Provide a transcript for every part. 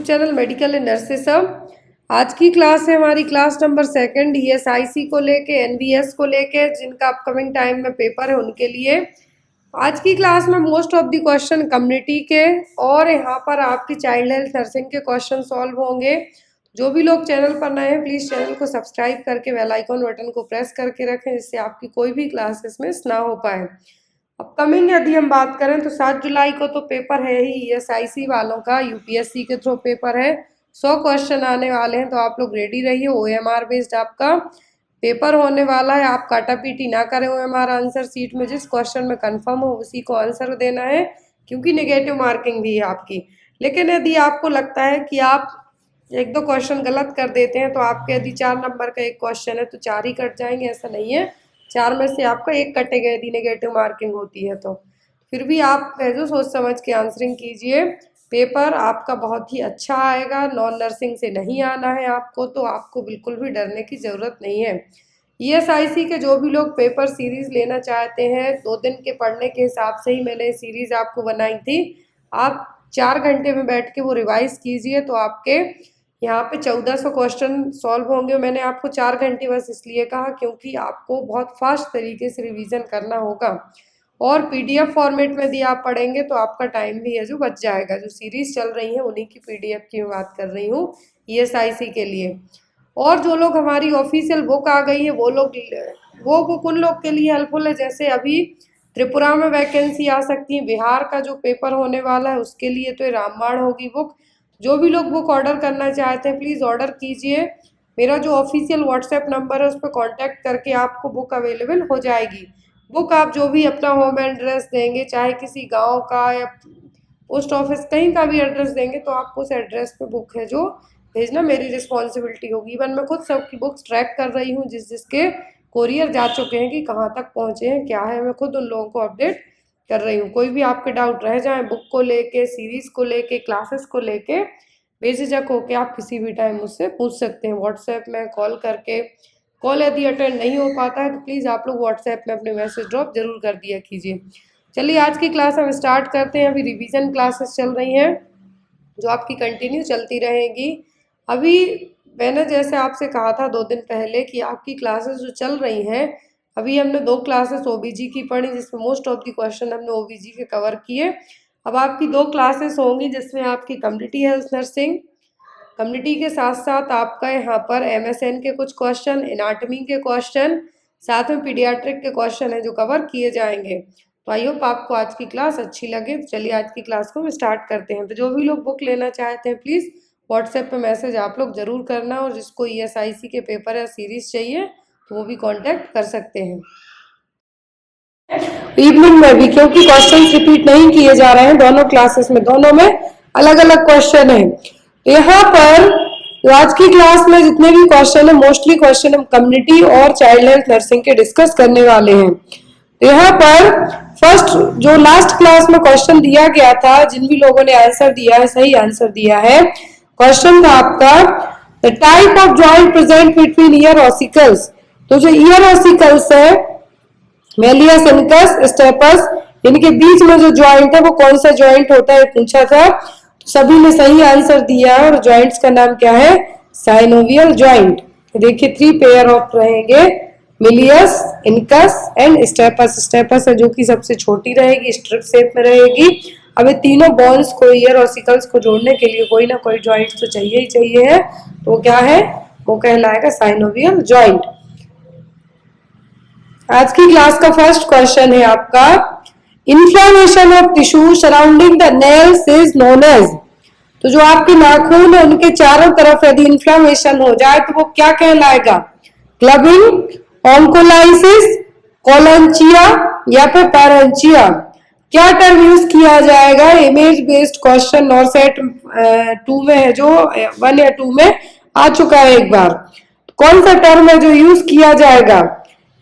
Channel medical and nurses सब। आज की क्लास है हमारी क्लास नंबर 2 ESIC को लेके, NBS को लेके, जिनका अपकमिंग टाइम में पेपर है उनके लिए। आज की क्लास में most of the question community के और यहाँ पर आपकी चाइल्ड हेल्थ नर्सिंग के क्वेश्चन सॉल्व होंगे। जो भी लोग चैनल पर नए हैं प्लीज़ चैनल को सब्सक्राइब करके बेल आइकॉन बटन को प्रेस करके रखें, जिससे आपकी कोई भी क्लासेस मिस ना हो पाए। अपकमिंग यदि हम बात करें तो 7 जुलाई को तो पेपर है ही ESIC वालों का, UPSC के थ्रू पेपर है। 100 क्वेश्चन आने वाले हैं, तो आप लोग रेडी रहिए। OMR बेस्ड आपका पेपर होने वाला है। आप काटापीटी ना करें OMR आंसर सीट में, जिस क्वेश्चन में कंफर्म हो उसी को आंसर देना है, क्योंकि नेगेटिव मार्किंग भी है आपकी। लेकिन यदि आपको लगता है कि आप 1-2 क्वेश्चन गलत कर देते हैं तो आपके यदि 4 नंबर का एक क्वेश्चन है तो 4 ही कट जाएंगे, ऐसा नहीं है। 4 में से आपका 1 कटेगा यदि नेगेटिव मार्किंग होती है तो। फिर भी आप जो सोच समझ के आंसरिंग कीजिए। पेपर आपका बहुत ही अच्छा आएगा। नॉन नर्सिंग से नहीं आना है आपको, तो आपको बिल्कुल भी डरने की ज़रूरत नहीं है। ESIC के जो भी लोग पेपर सीरीज़ लेना चाहते हैं, 2 दिन के पढ़ने के हिसाब से ही मैंने सीरीज़ आपको बनाई थी। आप 4 घंटे में बैठ के वो रिवाइज़ कीजिए, तो आपके यहाँ पे 1400 क्वेश्चन सॉल्व होंगे। मैंने आपको 4 घंटे बस इसलिए कहा क्योंकि आपको बहुत फास्ट तरीके से रिवीजन करना होगा, और PDF फॉर्मेट में यदि आप पढ़ेंगे तो आपका टाइम भी है जो बच जाएगा। जो सीरीज़ चल रही है उन्हीं की PDF की मैं बात कर रही हूँ ESIC के लिए। और जो लोग हमारी ऑफिशियल बुक आ गई है वो बुक उन लोग के लिए हेल्पफुल है। जैसे अभी त्रिपुरा में वैकेंसी आ सकती है, बिहार का जो पेपर होने वाला है उसके लिए तो ये रामबाण होगी बुक। जो भी लोग बुक ऑर्डर करना चाहते हैं प्लीज़ ऑर्डर कीजिए। मेरा जो ऑफिशियल WhatsApp नंबर है उस पर कॉन्टैक्ट करके आपको बुक अवेलेबल हो जाएगी। बुक आप जो भी अपना होम एड्रेस देंगे, चाहे किसी गांव का या पोस्ट ऑफिस कहीं का भी एड्रेस देंगे, तो आपको उस एड्रेस पे बुक है जो भेजना मेरी रिस्पॉन्सिबिलिटी होगी। इवन मैं खुद सबकी बुक्स ट्रैक कर रही हूँ, जिसके कोरियर जा चुके हैं कि कहाँ तक पहुँचे हैं, क्या है, मैं खुद उन लोगों को अपडेट कर रही हूँ। कोई भी आपके डाउट रह जाए बुक को लेके, सीरीज़ को लेके, क्लासेस को लेके, बेझिझक होके आप किसी भी टाइम मुझसे पूछ सकते हैं WhatsApp में कॉल करके। कॉल यदि अटेंड नहीं हो पाता है तो प्लीज़ आप लोग WhatsApp में अपने मैसेज ड्रॉप जरूर कर दिया कीजिए। चलिए आज की क्लास हम स्टार्ट करते हैं। अभी रिवीजन क्लासेस चल रही हैं जो आपकी कंटिन्यू चलती रहेगी। अभी मैंने जैसे आपसे कहा था 2 दिन पहले कि आपकी क्लासेस जो चल रही हैं, अभी हमने 2 क्लासेस OBG की पढ़ी, जिसमें मोस्ट ऑफ द क्वेश्चन हमने OBG के कवर किए। अब आपकी 2 क्लासेस होंगी जिसमें आपकी कम्युनिटी हेल्थ नर्सिंग, कम्युनिटी के साथ साथ आपका यहाँ पर MSN के कुछ क्वेश्चन, एनाटमी के क्वेश्चन, साथ में पीडियाट्रिक के क्वेश्चन है जो कवर किए जाएंगे। तो आई होप आपको आज की क्लास अच्छी लगे। तो चलिए आज की क्लास को हम स्टार्ट करते हैं। तो जो भी लोग बुक लेना चाहते हैं प्लीज़ WhatsApp पे मैसेज आप लोग ज़रूर करना, और जिसको ESIC के पेपर या सीरीज़ चाहिए तो वो भी कॉन्टैक्ट कर सकते हैं इवनिंग में भी, क्योंकि क्वेश्चन रिपीट नहीं किए जा रहे हैं दोनों क्लासेस में। दोनों में अलग अलग क्वेश्चन है। यहाँ पर आज की क्लास में जितने भी क्वेश्चन है, मोस्टली क्वेश्चन हम कम्युनिटी और चाइल्ड हेल्थ नर्सिंग के डिस्कस करने वाले हैं। तो यहाँ पर फर्स्ट जो लास्ट क्लास में क्वेश्चन दिया गया था, जिन भी लोगों ने आंसर दिया है, सही आंसर दिया है, क्वेश्चन था आपका the type of joint present between ear ossicles. तो जो ईयर ऑसिकल्स है, मेलियस, इनकस, स्टेपस, इनके बीच में जो जॉइंट है वो कौन सा जॉइंट होता है पूछा था। तो सभी ने सही आंसर दिया है, और जॉइंट्स का नाम क्या है, साइनोवियल जॉइंट। देखिए 3 पेयर ऑफ रहेंगे, malleus, incus and stapes. Stapes है जो कि सबसे छोटी रहेगी, स्ट्रिप शेप में रहेगी। अब ये तीनों बोन्स को, ईयर ऑसिकल्स को जोड़ने के लिए कोई ना कोई जॉइंट तो चाहिए ही चाहिए है। तो क्या है, वो कहलाएगा साइनोवियल जॉइंट। आज की क्लास का फर्स्ट क्वेश्चन है आपका, inflammation of tissue surrounding the nails is known as. तो जो आपके नाखून है उनके चारों तरफ यदि इन्फ्लेमेशन हो जाए तो वो क्या कहलाएगा, क्लबिंग, ऑन्कोलाइसिस, कोलंचिया या फिर पैरेंचिया। क्या टर्म यूज किया जाएगा, इमेज बेस्ड क्वेश्चन और सेट 2 में है, जो 1 या 2 में आ चुका है एक बार। कौन सा टर्म है जो यूज किया जाएगा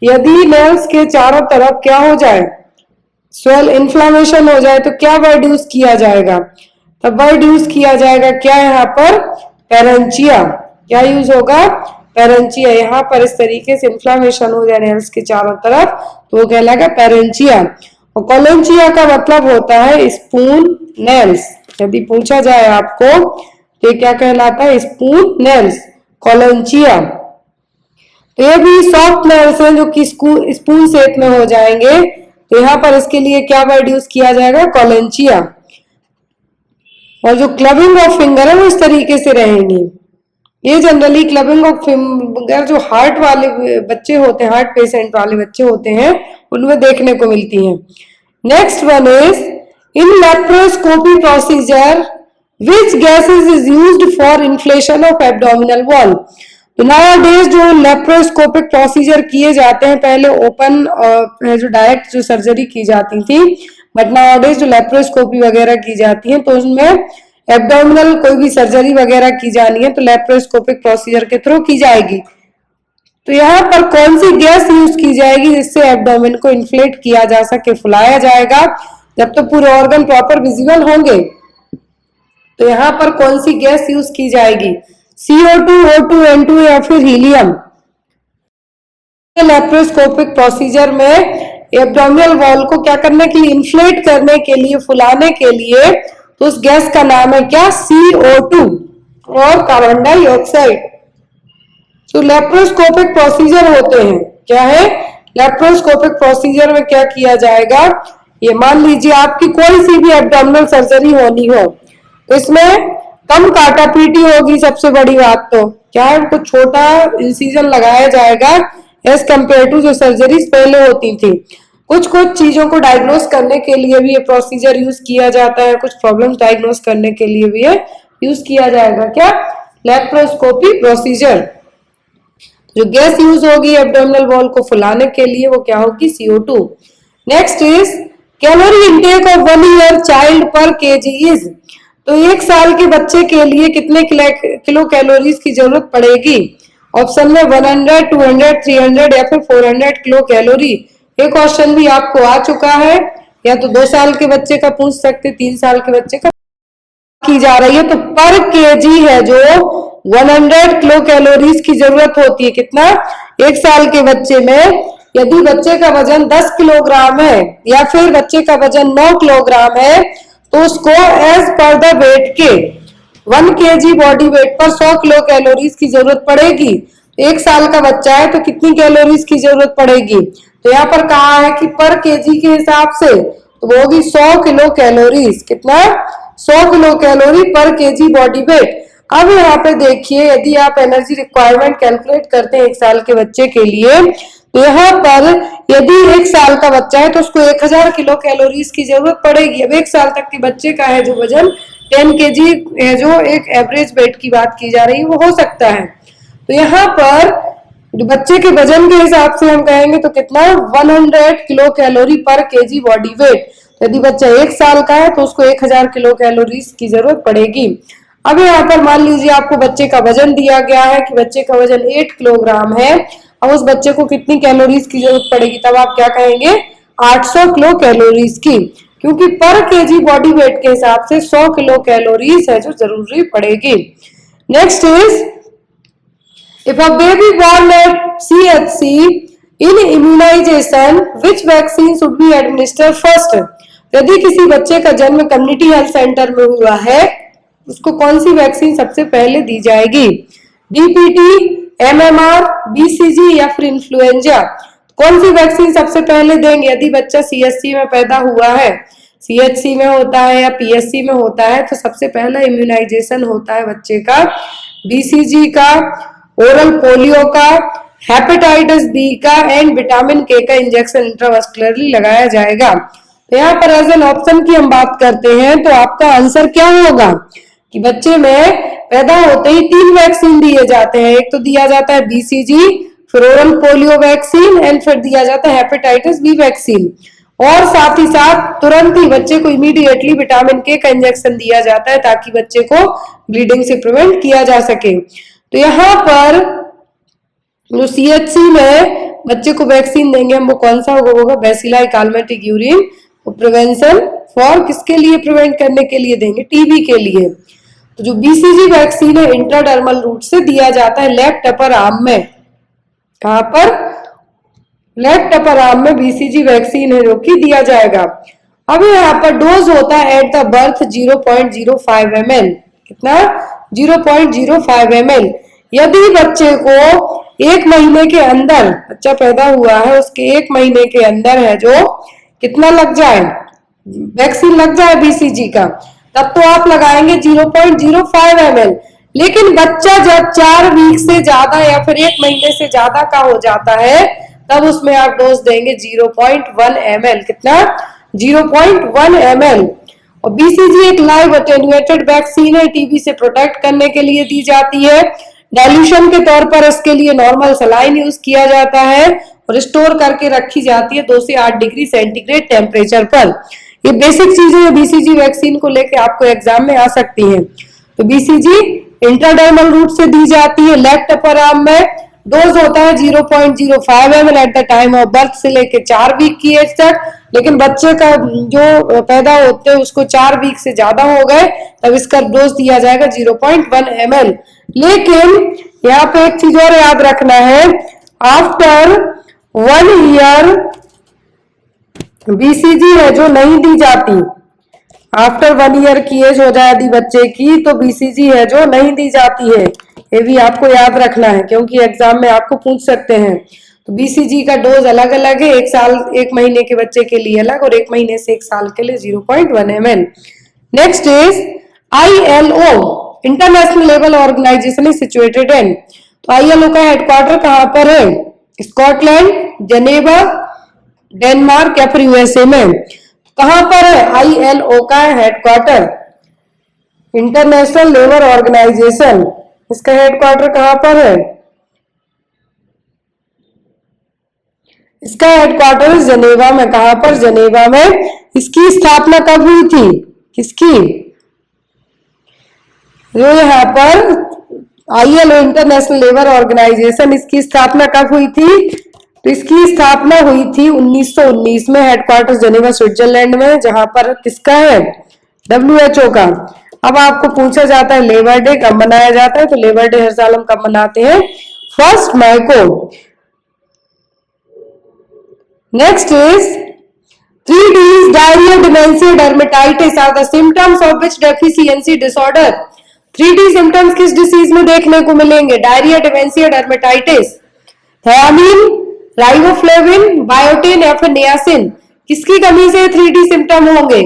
यदि नेल्स के चारों तरफ क्या हो जाए, स्वेल, इन्फ्लेमेशन हो जाए, तो क्या वर्ड यूज किया जाएगा, तब वर्ड यूज किया जाएगा क्या यहाँ पर, पैरेंचिया। क्या यूज होगा, पैरेंचिया। यहाँ पर इस तरीके से इन्फ्लेमेशन हो जाए नेल्स के चारों तरफ तो वो कहलाएगा पैरेंचिया। और कोलेंचिया का मतलब होता है स्पून नेल्स। यदि पूछा जाए आपको तो ये क्या कहलाता है? Spoon nails, koilonychia. तो ये भी सॉफ्ट नेल्स हैं जो कि स्पून शेप में हो जाएंगे, तो यहाँ पर इसके लिए क्या वर्ड यूज किया जाएगा? कोलोंचिया। और जो क्लबिंग ऑफ फिंगर है वो इस तरीके से रहेंगी। ये जनरली क्लबिंग ऑफ फिंगर जो हार्ट वाले बच्चे होते हैं, हार्ट पेशेंट वाले बच्चे होते हैं, उनमें देखने को मिलती हैं। Next one is in laparoscopy procedure which gases is used for inflation of abdominal wall. तो नाउअडेज जो लेप्रोस्कोपिक प्रोसीजर किए जाते हैं, पहले ओपन जो डायरेक्ट जो सर्जरी की जाती थी, बट नाउअडेज जो लेप्रोस्कोपी वगैरह की जाती है तो उसमें एब्डोमिनल कोई भी सर्जरी वगैरह की जानी है तो लेप्रोस्कोपिक प्रोसीजर के थ्रू की जाएगी। तो यहाँ पर कौन सी गैस यूज की जाएगी जिससे एब्डोमेन को इन्फ्लेट किया जा सके, फुलाया जाएगा, जब तो पूरे ऑर्गन प्रॉपर विजिबल होंगे। तो यहाँ पर कौन सी गैस यूज की जाएगी? CO2, O2, N2 या फिर हीलियम। लेप्रोस्कोपिक प्रोसीजर में एब्डोमिनल वॉल को क्या करने के लिए? इन्फ्लेट करने के लिए, फुलाने के लिए, तो उस गैस का नाम है क्या? CO2 और कार्बन डाइऑक्साइड। तो लेप्रोस्कोपिक प्रोसीजर होते हैं, क्या है? लेप्रोस्कोपिक प्रोसीजर में क्या किया जाएगा? ये मान लीजिए आपकी कोई सी भी एब्डोमिनल सर्जरी होनी हो, इसमें कम काटापीटी होगी। सबसे बड़ी बात तो क्या है? कुछ छोटा इंसिजन लगाया जाएगा एज कम्पेयर टू जो सर्जरीज पहले होती थी। कुछ चीजों को डायग्नोस करने के लिए भी ये प्रोसीजर यूज किया जाता है, कुछ प्रॉब्लम्स डायग्नोस करने के लिए भी ये यूज किया जाएगा। क्या? Laparoscopy procedure. जो गैस यूज होगी एब्डोमिनल वॉल को फुलाने के लिए वो क्या होगी? CO2। Next is calorie intake of 1 year child पर केजी इज। तो 1 साल के बच्चे के लिए कितने किलो कैलोरीज की जरूरत पड़ेगी? ऑप्शन में 100, 200, 300 या फिर 400 किलो कैलोरी। ये क्वेश्चन भी आपको आ चुका है, या तो 2 साल के बच्चे का पूछ सकते, 3 साल के बच्चे का की जा रही है। तो पर केजी है जो 100 किलो कैलोरीज की जरूरत होती है। कितना? 1 साल के बच्चे में यदि बच्चे का वजन 10 किलोग्राम है या फिर बच्चे का वजन 9 किलोग्राम है तो उसको एज पर द वेट के 1 kg बॉडी वेट पर 100 किलो कैलोरीज की जरूरत पड़ेगी। 1 साल का बच्चा है तो कितनी कैलोरीज की जरूरत पड़ेगी? तो यहाँ पर कहा है कि पर केजी के हिसाब से तो वो होगी 100 किलो कैलोरीज। कितना? 100 किलो कैलोरी पर केजी बॉडी वेट। अब यहाँ पे देखिए, यदि आप एनर्जी रिक्वायरमेंट कैलकुलेट करते हैं 1 साल के बच्चे के लिए, तो यहाँ पर यदि 1 साल का बच्चा है तो उसको 1000 किलो कैलोरीज की जरूरत पड़ेगी। अब 1 साल तक के बच्चे का है जो वजन 10 kg है, जो एक एवरेज वेट की बात की जा रही है, वो हो सकता है। तो यहाँ पर बच्चे के वजन के हिसाब से हम कहेंगे तो कितना? 100 किलो कैलोरी पर केजी बॉडी वेट। यदि बच्चा 1 साल का है तो उसको 1000 किलो कैलोरीज की जरूरत पड़ेगी। अब यहाँ पर मान लीजिए आपको बच्चे का वजन दिया गया है कि बच्चे का वजन 8 किलोग्राम है। अब उस बच्चे को कितनी कैलोरीज की जरूरत पड़ेगी? तब आप क्या कहेंगे? 800 किलो कैलोरीज की, क्योंकि पर केजी बॉडी वेट के हिसाब से 100 किलो कैलोरीज है जो जरूरी पड़ेगी। Next is if a baby born at CHC in immunization which vaccine should be administered first। यदि किसी बच्चे का जन्म कम्युनिटी हेल्थ सेंटर में हुआ है उसको कौन सी वैक्सीन सबसे पहले दी जाएगी? DPT, MMR, BCG या फिर इन्फ्लुएंजा? कौन सी वैक्सीन सबसे पहले देंगे यदि बच्चा CHC में पैदा हुआ है? CHC में होता है या PSC में होता है तो सबसे पहला इम्यूनाइजेशन होता है बच्चे का BCG का, ओरल पोलियो का, हेपेटाइटिस बी का एंड विटामिन के का इंजेक्शन इंट्रावास्कुलरली लगाया जाएगा। तो यहाँ पर एज एन ऑप्शन की हम बात करते हैं तो आपका आंसर क्या होगा कि बच्चे में पैदा होते ही 3 वैक्सीन दिए जाते हैं। एक तो दिया जाता है BCG, फिर ओरल पोलियो वैक्सीन एंड फिर दिया जाता है हेपेटाइटिस बी वैक्सीन, और साथ ही साथ तुरंत ही बच्चे को इमीडिएटली विटामिन के का इंजेक्शन दिया जाता है ताकि बच्चे को ब्लीडिंग से प्रिवेंट किया जा सके। तो यहाँ पर जो CHC में बच्चे को वैक्सीन देंगे हम वो कौन सा होगा? Bacilli Calmette urine. Prevention for किसके लिए? प्रिवेंट करने के लिए देंगे, TB के लिए। तो जो BCG वैक्सीन है इंट्राडर्मल रूट से दिया जाता है लेफ्ट अपर आर्म में। कहां पर? लेफ्ट अपर आर्म में BCG वैक्सीन है जो कि दिया जाएगा। अब यहाँ पर डोज होता है एट द बर्थ 0.05 ml। कितना? 0.05 ml। यदि बच्चे को 1 महीने के अंदर, बच्चा पैदा हुआ है उसके 1 महीने के अंदर है जो कितना लग जाए, वैक्सीन लग जाए बीसीजी का, तब तो आप लगाएंगे 0.05 ml। लेकिन बच्चा जब 4 वीक से ज्यादा या फिर 1 महीने से ज्यादा का हो जाता है तब उसमें आप डोज देंगे 0.1 ml। कितना? 0.1 ml। और बीसीजी एक लाइव अटेन्यूएटेड वैक्सीन है, टीबी से प्रोटेक्ट करने के लिए दी जाती है। डाइल्यूशन के तौर पर इसके लिए नॉर्मल सलाइन यूज किया जाता है और स्टोर करके रखी जाती है 2 से 8 डिग्री सेंटीग्रेड टेम्परेचर पर। ये बेसिक चीजें बीसीजी वैक्सीन को लेकर आपको एग्जाम में आ सकती हैं। तो बीसीजी इंट्राडर्मल रूट से दी जाती है लेफ्ट अपर आर्म में। डोज होता है 0.05 ml eight the time of birth से लेके 4 वीक की एज तक। लेकिन बच्चे का जो पैदा होते हैं उसको 4 वीक से ज्यादा हो गए तब इसका डोज दिया जाएगा 0.1 ml। लेकिन यहाँ पे एक चीज और याद रखना है, आफ्टर 1 ईयर बीसीजी है जो नहीं दी जाती। आफ्टर 1 ईयर की एज हो जाए यदि बच्चे की तो बीसीजी है जो नहीं दी जाती है। ये भी आपको याद रखना है क्योंकि एग्जाम में आपको पूछ सकते हैं। तो बीसीजी का डोज अलग अलग है, 1 साल 1 महीने के बच्चे के लिए अलग और 1 महीने से 1 साल के लिए 0.1 ml। Next is ILO, international level organization is situated in. तो ILO का हेडक्वार्टर कहां पर है? स्कॉटलैंड, जेनेवा, डेनमार्क या फिर यूएसए में। कहां पर है ILO का हेडक्वार्टर? इंटरनेशनल लेबर ऑर्गेनाइजेशन, इसका हेडक्वार्टर कहां पर है? इसका हेडक्वार्टर जनेवा में। कहां पर? जनेवा में। इसकी स्थापना कब हुई थी? किसकी? जो यहाँ पर ILO इंटरनेशनल लेबर ऑर्गेनाइजेशन, इसकी स्थापना कब हुई थी? तो इसकी स्थापना हुई थी 1919 में। हेडक्वार्टर जेनेवा स्विट्जरलैंड में, जहां पर किसका है? WHO का। अब आपको पूछा जाता है लेबर डे कब मनाया जाता है? तो लेबर डे हर साल हम कब मनाते हैं? 1 मई को। Next is 3 Ds, diarrhoea, dementia, dermatitis are the symptoms of which deficiency disorder. 3D symptoms किस डिसीज में देखने को मिलेंगे? Diarrhoea, dementia, dermatitis. Thiamine, riboflavin, biotin या फिर नियासिन, किसकी कमी से 3D सिम्टम होंगे?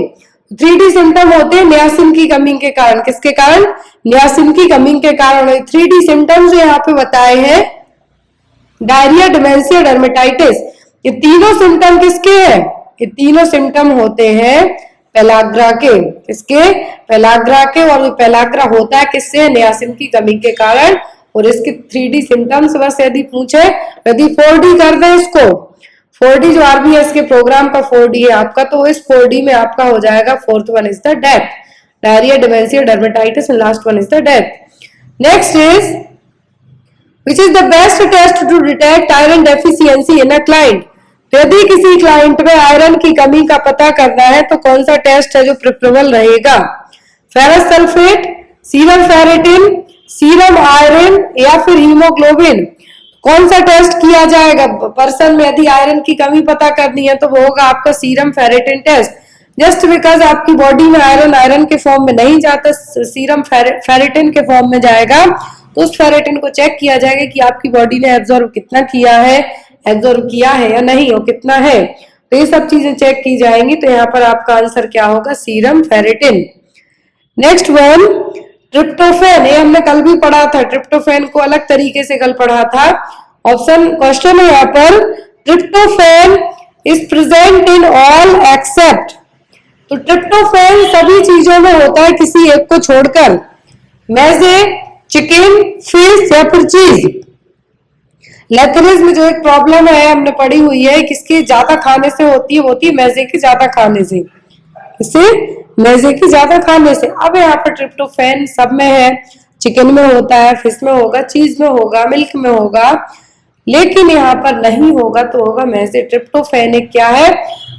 3D सिम्टम होते हैं नियासिन की कमी के कारण। किसके कारण? नियासिन की कमी के कारण। 3D सिम्टम्स जो यहाँ पे बताए हैं, डायरिया, डिमेंशिया, डर्मेटाइटिस, ये तीनों सिम्टम किसके हैं? ये तीनों सिम्टम होते हैं पेलाग्रा के। किसके? पेलाग्रा के। और ये पेलाग्रा होता है किससे? नियासिन की कमी के कारण। और इसके 3D सिम्टम्स बस यदि पूछे, यदि 4D कर दे इसको, 4D जो RBS के प्रोग्राम का 4D है आपका, तो इस 4D में आपका हो जाएगा 4th one is the death, diarrhoea, dementia, dermatitis and last one is the death. Next is which is the best test to detect iron deficiency in a client. तो यदि किसी क्लाइंट में आयरन की कमी का पता करना है तो कौन सा टेस्ट है जो प्रेफरेबल रहेगा? Ferrous sulphate, serum ferritin, serum iron या फिर हीमोग्लोबिन। कौन सा टेस्ट किया जाएगा पर्सन में यदि आयरन की कमी पता करनी है? तो वो होगा आपका serum ferritin test. Just because आपकी बॉडी में आयरन के फॉर्म में नहीं जाता, सीरम फेरेटिन के फॉर्म में जाएगा, तो उस फेरेटिन को चेक किया जाएगा कि आपकी बॉडी ने एब्जॉर्ब कितना किया है, एब्जॉर्ब किया है या नहीं, और कितना है। तो ये सब चीजें चेक की जाएंगी। तो यहाँ पर आपका आंसर क्या होगा? Serum ferritin. Next one tryptophan, ये हमने कल भी पढ़ा था। ट्रिप्टोफैन को अलग तरीके से कल पढ़ा था। ऑप्शन क्वेश्चन है यहाँ पर, tryptophan is present in all except. तो ट्रिप्टोफैन सभी चीजों में होता है किसी एक को छोड़कर। मैजे, चिकन, फिश या फिर चीज। लेथरिस में जो एक प्रॉब्लम है हमने पढ़ी हुई है, किसके ज्यादा खाने से होती है? होती है मैजे की ज्यादा खाने से। इससे मैजे की ज्यादा खाने से। अब यहाँ पर ट्रिप्टोफैन सब में है, चिकन में होता है, फिश में होगा, चीज में होगा, मिल्क में होगा, लेकिन यहाँ पर नहीं होगा तो होगा मैजे। ट्रिप्टोफैन एक क्या है?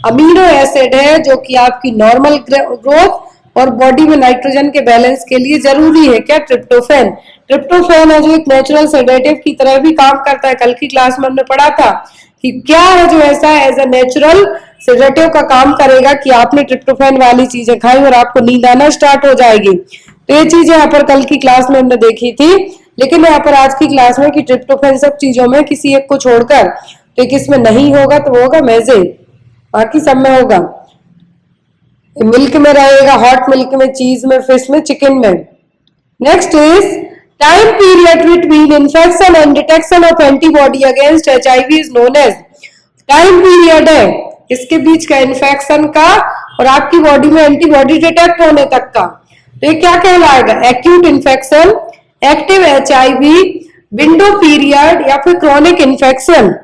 अमीनो एसिड है जो कि आपकी नॉर्मल ग्रोथ और बॉडी में नाइट्रोजन के बैलेंस के लिए जरूरी है। क्या? ट्रिप्टोफैन। ट्रिप्टोफैन है जो एक नेचुरल सेडेटिव की तरह भी काम करता है। कल की क्लास में हमने पढ़ा था कि क्या है जो ऐसा एज अ नेचुरल सेडेटिव का काम करेगा कि आपने ट्रिप्टोफैन वाली चीजें खाई और आपको नींद आना स्टार्ट हो जाएगी। तो ये चीज यहाँ पर कल की क्लास में हमने देखी थी, लेकिन यहाँ पर आज की क्लास में कि ट्रिप्टोफैन सब चीजों में किसी एक को छोड़कर तो किसमें नहीं होगा, तो वो होगा मेजे, बाकी सब में होगा। मिल्क में रहेगा, हॉट मिल्क में, चीज में, फिश में, चिकन में। Next is time period between infection and detection of antibody against HIV is known as. Time period है इसके बीच का, इन्फेक्शन का और आपकी बॉडी में एंटीबॉडी डिटेक्ट होने तक का, तो ये क्या कहलाएगा? Acute infection, active HIV, window period या फिर क्रॉनिक इन्फेक्शन।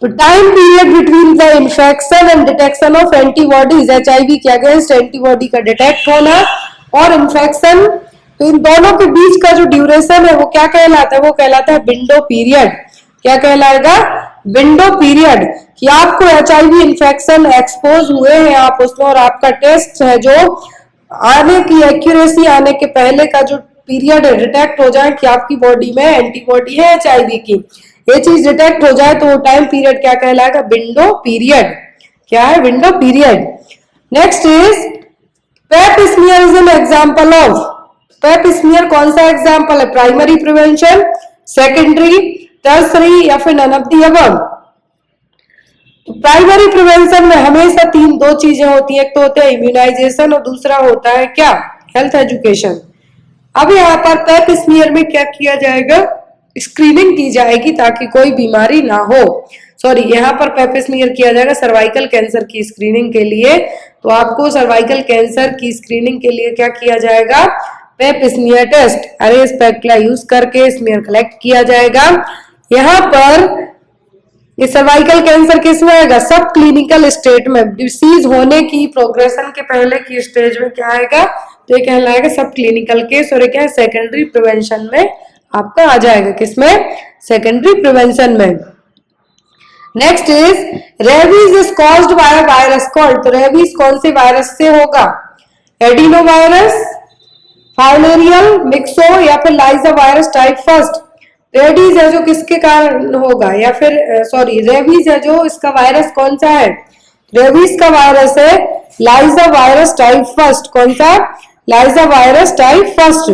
तो time period between the infection and detection of antibodies, HIV के अगेंस्ट एंटीबॉडी का डिटेक्ट होना और इन्फेक्शन, तो इन दोनों के बीच का जो ड्यूरेशन है वो क्या कहलाता है? वो कहलाता है विंडो पीरियड। क्या कहलाएगा? Window period. कि आपको HIV इन्फेक्शन एक्सपोज हुए हैं आप उसमें, और आपका टेस्ट है जो आने की एक्यूरेसी आने के पहले का जो पीरियड है, डिटेक्ट हो जाए कि आपकी बॉडी में एंटीबॉडी है HIV की, ये चीज डिटेक्ट हो जाए तो वो टाइम पीरियड क्या कहलाएगा? Window period. क्या है? Window period. Next is Pep smear is an example of. Pep smear कौन सा एग्जांपल है? प्राइमरी प्रिवेंशन, सेकेंडरी, टर्सरी या फिर none of the above. Primary prevention में हमेशा दो चीजें होती है, एक तो होता है इम्यूनाइजेशन और दूसरा होता है क्या? Health education. अब यहाँ पर पेप स्मीयर में क्या किया जाएगा? स्क्रीनिंग की जाएगी ताकि कोई बीमारी ना हो। सॉरी, यहाँ पर पेप स्मीयर किया जाएगा सर्वाइकल कैंसर की स्क्रीनिंग के लिए। तो आपको सर्वाइकल कैंसर की स्क्रीनिंग के लिए क्या किया जाएगा? पेप स्मीयर टेस्ट, अरे स्पेक्युला यूज करके स्मीयर कलेक्ट किया जाएगा। यहाँ पर ये सर्वाइकल कैंसर किस में आएगा? सब क्लिनिकल स्टेट में, डिसीज होने की प्रोग्रेशन के पहले की स्टेज में क्या आएगा? तो ये कहलाएगा सब क्लिनिकल केस, और ये क्या है? सेकेंडरी प्रिवेंशन में आपका आ जाएगा। किसमें? सेकेंडरी प्रिवेंशन में। Next is rabies is caused by virus called. तो रेबीज कौन से वायरस से होगा? एडिनो वायरस, फाइलेरियल, मिक्सो या फिर लाइजा वायरस टाइप फर्स्ट। रेबीज है जो किसके कारण होगा? या फिर सॉरी, रेबीज है जो इसका वायरस कौन सा है? रेबीज का वायरस है लाइजा वायरस टाइप फर्स्ट। कौन सा? लाइजा वायरस टाइप फर्स्ट।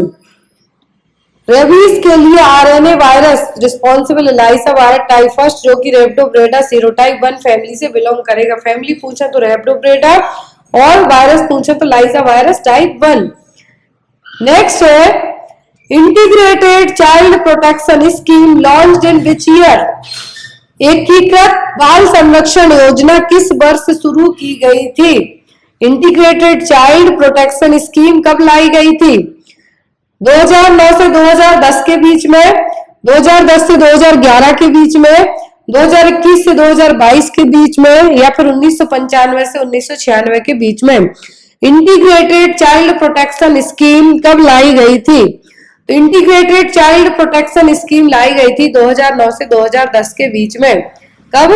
रेबीज के लिए RNA वायरस रिस्पॉन्सिबल है लाइजा वायरस टाइप फर्स्ट, जो कि रेप्टोब्रेडा सीरोटाइप 1 फैमिली से बिलोंग करेगा। फैमिली पूछा तो रेप्टोब्रेडा, और वायरस पूछा तो लाइजा वायरस टाइप 1। नेक्स्ट है integrated child protection scheme launched in which year. एकीकृत बाल संरक्षण योजना किस वर्ष शुरू की गई थी? इंटीग्रेटेड चाइल्ड प्रोटेक्शन स्कीम कब लाई गई थी? 2009 से 2010 के बीच में, 2010 से 2011 के बीच में, 2021 से 2022 के बीच में, या फिर 1995 से 1996 के बीच में। इंटीग्रेटेड चाइल्ड प्रोटेक्शन स्कीम कब लाई गई थी? तो इंटीग्रेटेड चाइल्ड प्रोटेक्शन स्कीम लाई गई थी 2009 से 2010 के बीच में। कब?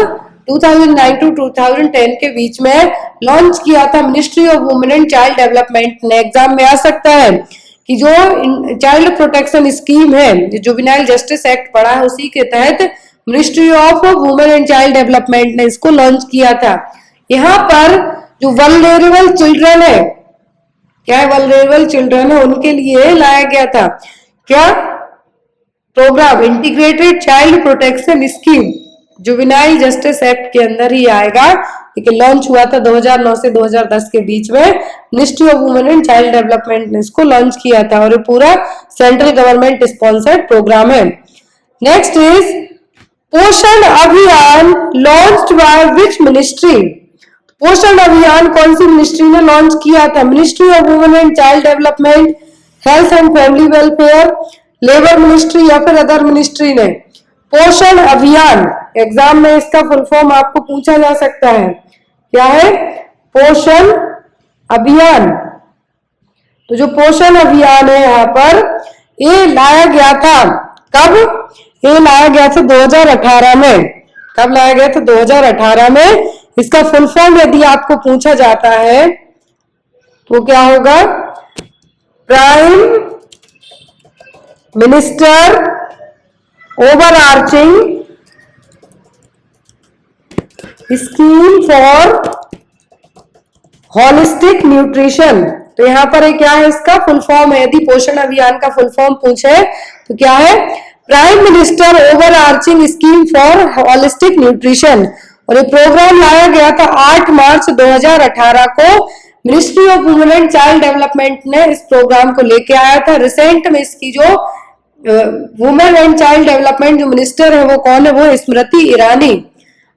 2009 टू 2010 के बीच में लॉन्च किया था ministry of women and child development ने। एग्जाम में आ सकता है कि जो चाइल्ड प्रोटेक्शन स्कीम है, जो जुवेनाइल जस्टिस एक्ट पड़ा है, उसी के तहत ministry of women and child development ने इसको लॉन्च किया था। यहाँ पर जो वल्नरेबल चिल्ड्रन है, क्या है? वल्नरेबल चिल्ड्रन है, उनके लिए लाया गया था क्या programme? Integrated child protection scheme. Juvenile justice act के अंदर ही आएगा, लेकिन लॉन्च हुआ था 2009 से 2010 के बीच में। Ministry of women and child development ने इसको लॉन्च किया था, और ये पूरा सेंट्रल गवर्नमेंट स्पॉन्सर्ड प्रोग्राम है। नेक्स्ट इज पोषण अभियान लॉन्च्ड बाय विच मिनिस्ट्री। पोषण अभियान कौन सी मिनिस्ट्री ने लॉन्च किया था? Ministry of women and child development, health and family welfare, labour ministry या फिर अदर मिनिस्ट्री ने। पोषण अभियान, एग्जाम में इसका फुल फॉर्म आपको पूछा जा सकता है, क्या है? पोषण अभियान। तो जो पोषण अभियान है यहाँ पर, ये लाया गया था कब? ये लाया गया था 2018 में। कब लाया गया था? 2018 में। इसका फुल फॉर्म यदि आपको पूछा जाता है तो क्या होगा? Prime minister overarching scheme for holistic nutrition. तो यहाँ पर क्या है, इसका फुल फॉर्म है, यदि पोषण अभियान का फुल फॉर्म पूछे तो क्या है, prime minister over arching scheme for holistic nutrition. और ये प्रोग्राम लाया गया था 8 मार्च 2018 को। Ministry of women and child development ने इस प्रोग्राम को लेके आया था। रिसेंट में इसकी जो वुमेन एंड चाइल्ड डेवलपमेंट जो मिनिस्टर है वो कौन है, वो स्मृति ईरानी।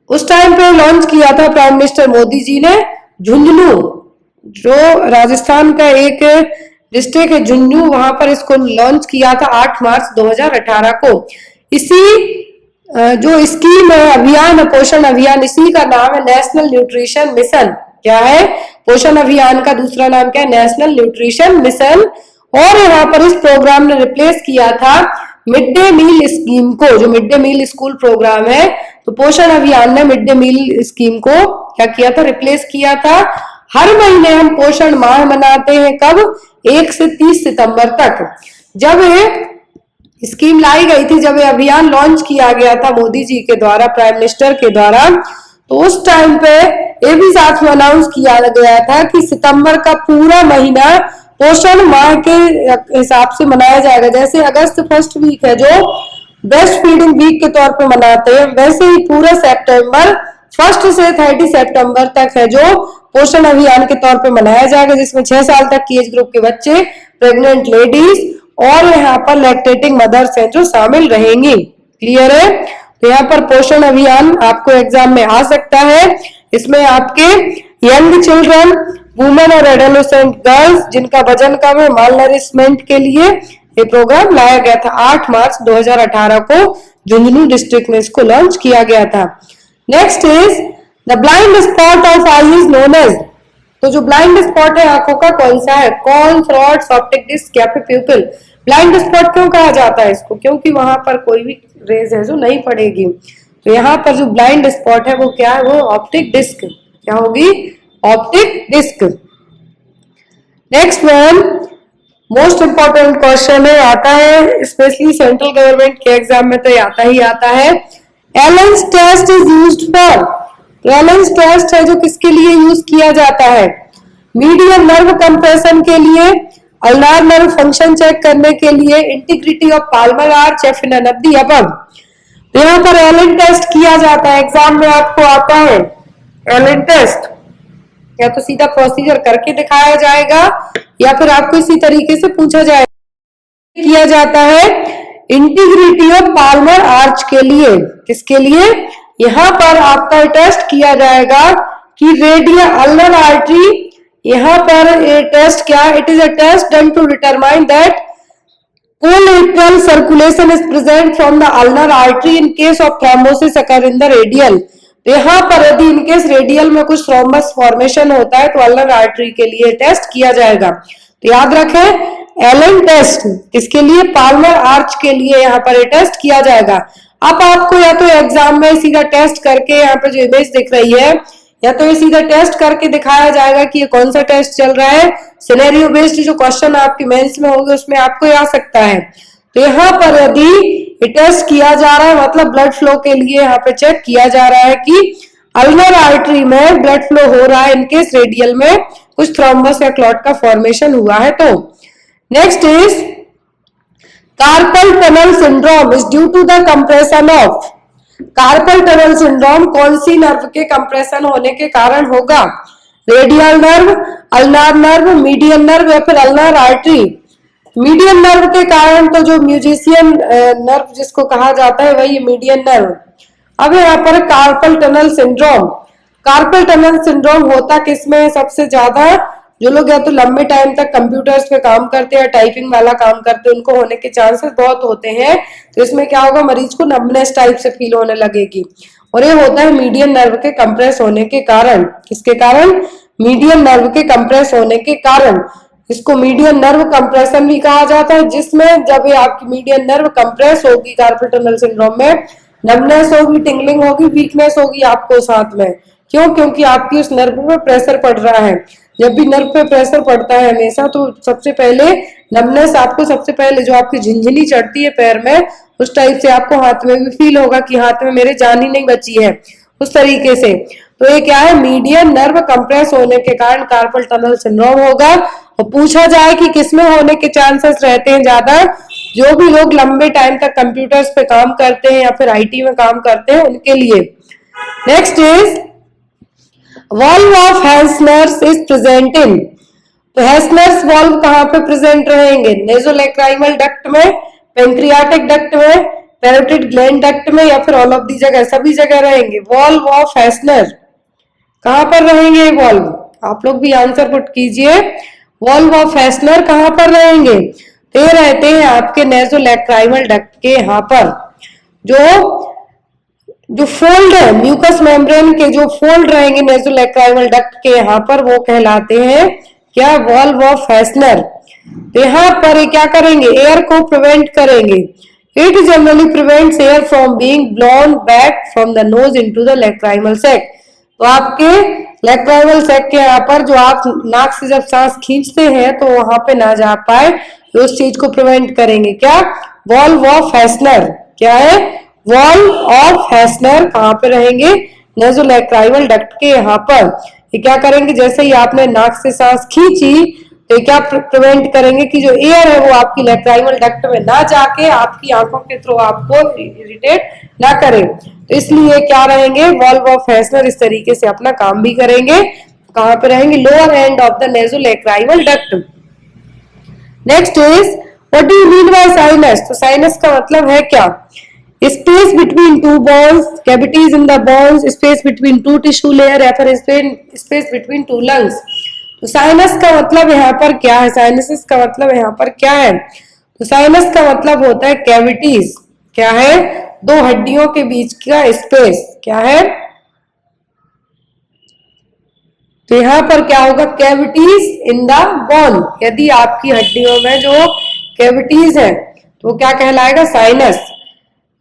उस टाइम पे लॉन्च किया था प्राइम मिनिस्टर मोदी जी ने झुंझुनू, जो राजस्थान का एक डिस्ट्रिक्ट है झुंझुनू, वहां पर इसको लॉन्च किया था 8 मार्च 2018 को। इसी जो स्कीम है, अभियान है पोषण अभियान, इसी का नाम है नेशनल न्यूट्रिशन मिशन। क्या है, पोषण अभियान का दूसरा नाम क्या है, नेशनल न्यूट्रिशन मिशन। और यहाँ पर इस प्रोग्राम ने रिप्लेस किया था मिड डे मील स्कीम को, जो mid day meal school programme है। तो पोषण अभियान ने मिड डे मील स्कीम को क्या किया था, रिप्लेस किया था। हर महीने हम पोषण माह मनाते हैं, कब, 1 से 30 सितंबर तक। जब ये स्कीम लाई गई थी, जब ये अभियान लॉन्च किया गया था मोदी जी के द्वारा, प्राइम मिनिस्टर के द्वारा, तो उस टाइम पे ये भी साथ में अनाउंस किया गया था कि सितंबर का पूरा महीना पोषण माह के हिसाब से मनाया जाएगा। जैसे अगस्त फर्स्ट वीक है जो ब्रेस्ट फीडिंग वीक के तौर पे मनाते हैं, वैसे ही पूरा सितंबर 1 से 30 सितंबर तक है जो पोषण अभियान के तौर पे मनाया जाएगा, जिसमें 6 साल तक की एज ग्रुप के बच्चे, प्रेग्नेंट लेडीज और यहाँ पर लैक्टेटिंग मदर्स हैं जो शामिल रहेंगी। क्लियर है। तो यहाँ पर पोषण अभियान आपको एग्जाम में आ सकता है। इसमें आपके यंग चिल्ड्रन, वुमेन और एडोलेसेंट गर्ल्स जिनका वजन कम है, माल नरिशमेंट के लिए ये प्रोग्राम लाया गया था। 8 मार्च 2018 को झुंझुनू डिस्ट्रिक्ट में इसको लॉन्च किया गया था। Next is the blind spot of eye is known as. तो जो ब्लाइंड स्पॉट है आंखों का कौन सा है, कॉन, थ्रॉट्स, ऑप्टिक डिस्क या फिर प्यूपिल। ब्लाइंड स्पॉट क्यों कहा जाता है इसको, क्योंकि वहां पर कोई भी रेज है जो नहीं पड़ेगी। तो यहाँ पर जो ब्लाइंड स्पॉट है वो क्या है, वो ऑप्टिक डिस्क। क्या होगी, optic disc. Next one most important question है, आता है स्पेशली सेंट्रल गवर्नमेंट के एग्जाम में तो आता ही आता है। Allen's test is used for. Allen's test है जो किसके लिए यूज किया जाता है, मीडियम नर्व कंप्रेशन के लिए, अल्नार नर्व फंक्शन चेक करने के लिए, इंटीग्रिटी ऑफ पाल्मर आर्च या फिर नन ऑफ द अबव। तो यहाँ पर एलेन टेस्ट किया जाता है, एग्जाम में आपको आता है एलेन टेस्ट। या तो सीधा प्रोसीजर करके दिखाया जाएगा या फिर आपको इसी तरीके से पूछा जाएगा। किया जाता है इंटीग्रिटी ऑफ पाल्मर आर्च के लिए। किसके लिए, यहाँ पर आपका टेस्ट किया जाएगा कि रेडियल अल्नर आर्टरी, यहाँ पर ये टेस्ट क्या, it is a test done to determine that collateral circulation is present from the ulnar artery in case of thrombosis occur in the radial. तो यहाँ पर यदि इनकेस रेडियल में कुछ थ्रोम्बस फॉर्मेशन होता है तो अल्नर आर्टरी के लिए टेस्ट किया जाएगा। तो याद रखें एलेन टेस्ट इसके लिए, पाल्मर आर्च के लिए यहाँ पर टेस्ट किया जाएगा। अब आपको या तो एग्जाम में सीधा टेस्ट करके, यहाँ पे जो इमेज दिख रही है, या तो ये सीधा टेस्ट करके दिखाया जाएगा कि ये कौन सा टेस्ट चल रहा है। सिनेरियो बेस्ड जो क्वेश्चन आपके मेंस में होंगे उसमें आपको आ सकता है। तो यहाँ पर यदि टेस्ट किया जा रहा है मतलब ब्लड फ्लो के लिए यहाँ पे चेक किया जा रहा है कि अल्नर आर्टरी में ब्लड फ्लो हो रहा है इनकेस रेडियल में कुछ थ्रोम्बस या क्लॉट का फॉर्मेशन हुआ है। तो next is carpal tunnel syndrome is due to the compression of. Carpal tunnel syndrome कौन सी नर्व के कंप्रेशन होने के कारण होगा, radial nerve, ulnar nerve, median nerve या फिर अल्नार आर्टरी। मीडियन नर्व के कारण तो जो म्यूजिशियन नर्व जिसको कहा जाता है वही मीडियन नर्व। अब यहाँ पर carpel tunnel syndrome, carpel tunnel syndrome होता किसमें सबसे ज्यादा, जो लोग या तो लंबे टाइम तक कंप्यूटर्स पे काम करते हैं, टाइपिंग वाला काम करते हैं, उनको होने के चांसेस बहुत होते हैं। तो इसमें क्या होगा, मरीज को नंबनेस टाइप से फील होने लगेगी और ये होता है मीडियन नर्व के कंप्रेस होने के कारण। किसके कारण, मीडियन नर्व के कंप्रेस होने के कारण। इसको मीडियन नर्व कंप्रेशन भी कहा जाता है, जिसमें जब ये आपकी मीडियन नर्व कंप्रेस होगी कार्पल टनल सिंड्रोम में, नंबनेस होगी, टिंगलिंग होगी, वीकनेस होगी आपको साथ में। क्यों, क्योंकि आपकी उस नर्व पे प्रेशर पड़ रहा है। जब भी नर्व पे प्रेशर पड़ता है हमेशा तो सबसे पहले नंबनेस आपको, सबसे पहले जो आपकी झिंझिनी चढ़ती है पैर में, उस टाइप से आपको हाथ में भी फील होगा कि हाथ में मेरे जान ही नहीं बची है, उस तरीके से। तो ये क्या है, मीडियन नर्व कंप्रेस होने के कारण कार्पल टनल सिंड्रोम होगा। और पूछा जाए कि किसमें होने के चांसेस रहते हैं ज्यादा, जो भी लोग लंबे टाइम तक कंप्यूटर्स पे काम करते हैं या फिर आईटी में काम करते हैं उनके लिए। Next is valve of Hasner's is present in, तो हेल्सनर्स वॉल्व कहाँ पे प्रेजेंट रहेंगे, नेजोलैक्राइमल डक्ट में, पेंक्रियाटिक डक्ट में, पैरोटिड ग्लैंड डक्ट में, या फिर ऑल ऑफ दी जगह, सभी जगह रहेंगे। वॉल्व ऑफ हेल्सनर कहां पर रहेंगे वॉल्व, आप लोग भी आंसर पुट कीजिए। वॉल्व ऑफ हेल्सनर कहां पर रहेंगे, ये रहते हैं आपके नेजोलैक्राइमल डक्ट के यहाँ पर। जो फोल्ड है म्यूकस मेम्ब्रेन के, जो फोल्ड रहेंगे नेजोलैक्राइमल डक्ट के यहाँ पर, वो कहलाते हैं क्या, वॉल्व ऑफ हेल्सनर। तो यहाँ पर क्या करेंगे, एयर को प्रिवेंट करेंगे। It generally prevents air from being blown back from the nose into the lacrimal sac. तो आपके लैक्राइमल सैक के यहाँ पर जो आप नाक से जब सांस खींचते हैं तो वहां पे ना जा पाए, तो उस चीज को प्रिवेंट करेंगे। क्या, वॉल्व ऑफ हेल्सनर, क्या है, वॉल्व ऑफ हेल्सनर कहाँ पे रहेंगे, नेजोलैक्राइमल डक्ट के यहाँ पर। ये क्या करेंगे, जैसे ही आपने नाक से सांस खींची तो क्या प्रिवेंट करेंगे कि जो एयर है वो आपकी लैक्राइमल डक्ट में ना जाके आपकी आंखों के थ्रू आपको इरिटेट ना करे। तो इसलिए क्या रहेंगे, वॉल्व ऑफ हेल्सनर इस तरीके से अपना काम भी करेंगे। कहां पे रहेंगे, lower end of the nasolacrimal duct. Next is what do you mean by sinus, तो साइनस का मतलब है क्या, space between two bones, cavities in the bones, space between two tissue layer, या फिर स्पेस बिटवीन टू लंग्स। तो sinus का मतलब यहाँ पर क्या है, साइनसिस का मतलब यहाँ पर क्या है, तो साइनस का मतलब होता है कैविटीज, क्या है, दो हड्डियों के बीच का स्पेस, क्या है। तो यहाँ पर क्या होगा, कैविटीज इन द बोन, यदि आपकी हड्डियों में जो कैविटीज है तो क्या कहलाएगा, साइनस।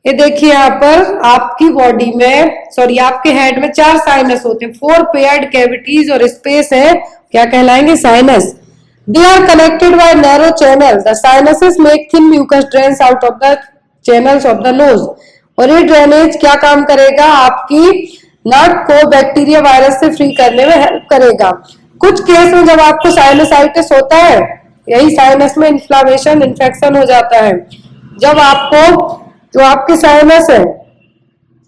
ये देखिए यहाँ पर आपकी बॉडी में, सॉरी आपके हेड में 4 साइनस होते हैं, 4 पेयर्ड कैविटीज और स्पेस है, क्या कहलाएंगे, sinus. They are connected by narrow channel, the sinuses make thin mucus drains out of the channels of the nose. और ये ड्रेनेज क्या काम करेगा, आपकी नाक को बैक्टीरिया वायरस से फ्री करने में हेल्प करेगा। कुछ केस में जब आपको साइनसाइटिस होता है, यही साइनस में इन्फ्लामेशन इन्फेक्शन हो जाता है, जब आपको जो आपके साइनस है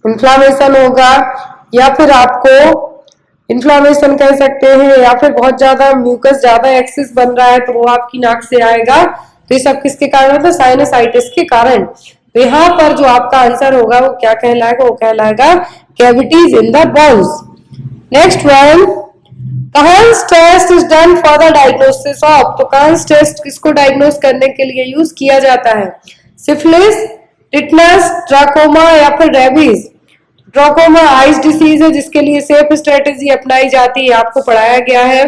इन्फ्लामेशन होगा, या फिर आपको इन्फ्लामेशन कह सकते हैं, या फिर बहुत ज्यादा म्यूकस ज्यादा एक्सेस बन रहा है तो वो आपकी नाक से आएगा। तो ये सब किसके कारण होता है, साइनसाइटिस के कारण। तो यहाँ पर जो आपका आंसर होगा वो क्या कहलाएगा, वो कहलाएगा cavities in the bones. Next one, Kahn's test is done for the diagnosis of, तो कांस टेस्ट किसको डायग्नोस करने के लिए यूज किया जाता है, सिफिलिस, टिटनस, ट्राकोमा, या फिर रेबीज। ट्राकोमा आइज डिसीज है जिसके लिए सेफ स्ट्रेटेजी अपनाई जाती है, आपको पढ़ाया गया है।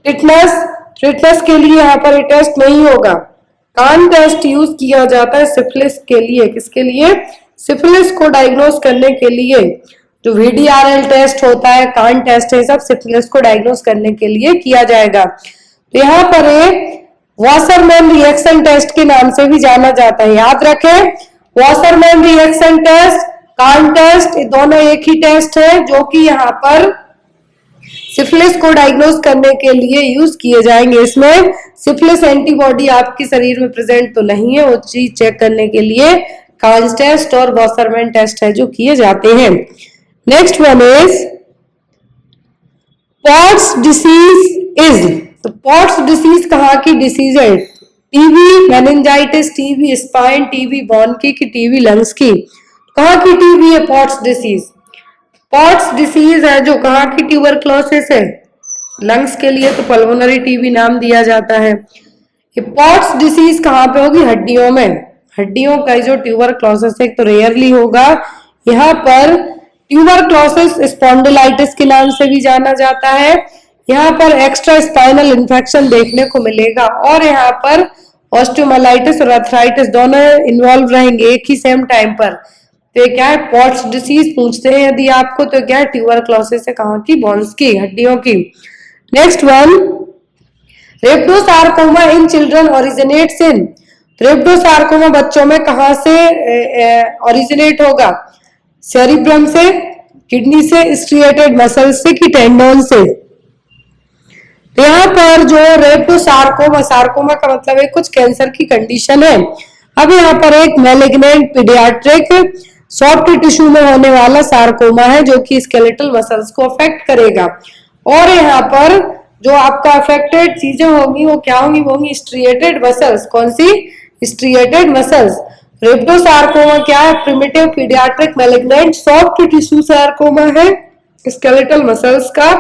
टिटनस के लिए यहाँ पर टेस्ट नहीं होगा, कान टेस्ट यूज किया जाता है सिफिलिस के लिए। किसके लिए, सिफिलिस को डायग्नोस करने के लिए जो VDRL टेस्ट होता है, कान टेस्ट है, सब सिफिलिस को डायग्नोस करने के लिए किया जाएगा। तो यहाँ पर वॉसरमैन रिएक्शन टेस्ट के नाम से भी जाना जाता है, याद रखें। वॉसरमैन रिएक्शन टेस्ट, कान टेस्ट, ये दोनों एक ही टेस्ट है जो कि यहाँ पर सिफिलिस को डायग्नोस करने के लिए यूज किए जाएंगे। इसमें सिफिलिस एंटीबॉडी आपके शरीर में प्रेजेंट तो नहीं है, वो चीज चेक करने के लिए कान टेस्ट और वॉसरमैन टेस्ट है जो किए जाते हैं। Next one is pots disease is, तो पॉट्स डिसीज कहाँ की डिसीज है, TB, meningitis, TB spine, TB bone की, टीबी लंग्स की। कहाँ की टीबी है, पॉट्स डिसीज। पॉट्स डिसीज है जो कहाँ की, ट्यूबरक्लोसिस है। लंग्स के लिए तो पल्मोनरी टीबी नाम दिया जाता है। ये पॉट्स डिसीज कहाँ पे होगी, हड्डियों में। हड्डियों का जो ट्यूबरक्लोसिस है तो रेयरली होगा। यहाँ पर ट्यूबरक्लोसिस स्पॉन्डिलाइटिस के नाम से भी जाना जाता है। यहाँ पर एक्स्ट्रा स्पाइनल इन्फेक्शन देखने को मिलेगा, और यहाँ पर ऑस्टियोमाइलाइटिस और अर्थराइटिस दोनों इन्वॉल्व रहेंगे एक ही सेम टाइम पर। तो ये क्या है, पॉट्स डिसीज पूछते हैं यदि आपको, तो क्या है, ट्यूबरक्लोसिस है कहाँ की, बोन्स की, हड्डियों की। Next one, rhabdosarcoma in children originates in, rhabdosarcoma बच्चों में कहाँ से ओरिजिनेट होगा, सेरिब्रम से, किडनी से, स्ट्रिएटेड मसल से कि टेंडोन से। तो यहाँ पर जो रेप्टोसार्कोमा, सार्कोमा का मतलब है कुछ कैंसर की कंडीशन है। अब यहाँ पर एक मैलिग्नेंट पीडियाट्रिक सॉफ्ट टिश्यू में होने वाला सार्कोमा है जो कि स्केलेटल मसल्स को अफेक्ट करेगा। और यहाँ पर जो आपका अफेक्टेड चीजें होंगी वो क्या होंगी, वो होंगी स्ट्रिएटेड मसल्स। कौन सी? Striated muscles. रेप्टोसार्कोमा क्या है? Primitive paediatric malignant soft tissue sarcoma है स्केलेटल मसल्स का,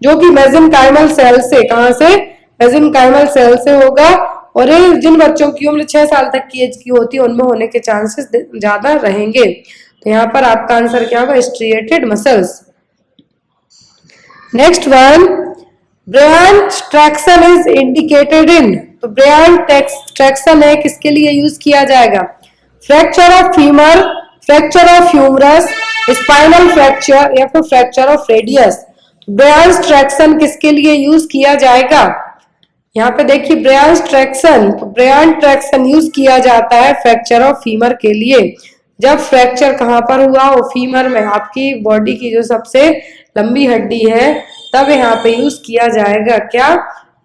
जो कि मेसेनकाइमल सेल से, कहां से? मेसेनकाइमल सेल से होगा। और ये जिन बच्चों की उम्र 6 साल तक की एज की होती है उनमें होने के चांसेस ज्यादा रहेंगे। तो यहाँ पर आपका आंसर क्या होगा? Striated muscles. Next one, branch traction is indicated in. तो ब्रांच ट्रैक्शन है किसके लिए यूज किया जाएगा? Fracture of femur, fracture of humerus, spinal fracture या फिर fracture of radius. Branch traction किसके लिए यूज किया जाएगा? यहाँ पे देखिए ब्रांच ट्रैक्शन, तो ब्रांच ट्रैक्शन यूज किया जाता है फ्रैक्चर ऑफ फीमर के लिए। जब फ्रैक्चर कहाँ पर हुआ? वो फीमर में, आपकी बॉडी की जो सबसे लंबी हड्डी है, तब यहाँ पे यूज किया जाएगा क्या?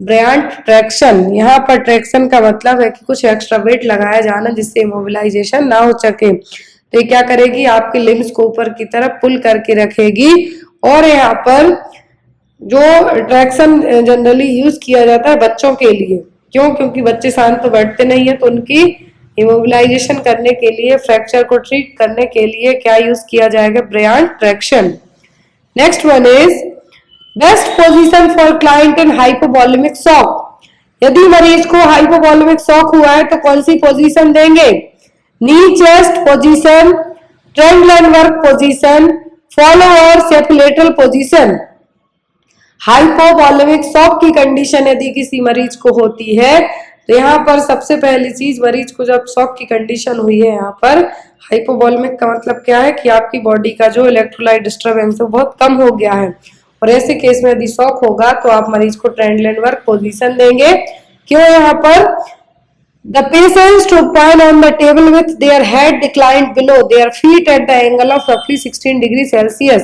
Branch traction. यहाँ पर ट्रैक्शन का मतलब है कि कुछ एक्स्ट्रा वेट लगाया जाना जिससे इमोबिलाइजेशन ना हो सके। तो ये क्या करेगी? आपके लिम्स को ऊपर की तरफ पुल करके रखेगी। और यहाँ पर जो ट्रैक्शन जनरली यूज किया जाता है बच्चों के लिए, क्यों? क्योंकि बच्चे शांत तो बैठते नहीं है, तो उनकी इमोबिलाइजेशन करने के लिए, फ्रैक्चर को ट्रीट करने के लिए क्या यूज किया जाएगा? Branch traction. Next one is best position for client in hypovolaemic shock. यदि मरीज को हाइपोवॉल्यूमिक शॉक हुआ है तो कौन सी पोजीशन देंगे? Knee chest position, Trendelenburg position, Fowler और सेपलेटरल पोजीशन। हाइपोवॉल्यूमिक शॉक की कंडीशन यदि किसी मरीज को होती है तो यहाँ पर सबसे पहली चीज, मरीज को जब शॉक की कंडीशन हुई है, यहाँ पर हाइपोवॉल्यूमिक का मतलब क्या है कि आपकी बॉडी का जो इलेक्ट्रोलाइट डिस्टर्बेंस है बहुत कम हो गया है। और ऐसे केस में यदि शॉक होगा तो आप मरीज को ट्रेंडलाइन वर्क पोजीशन देंगे। क्यों? यहाँ पर the patient stood prone on the table with their head declined below their feet at the angle of roughly 16 degree Celsius.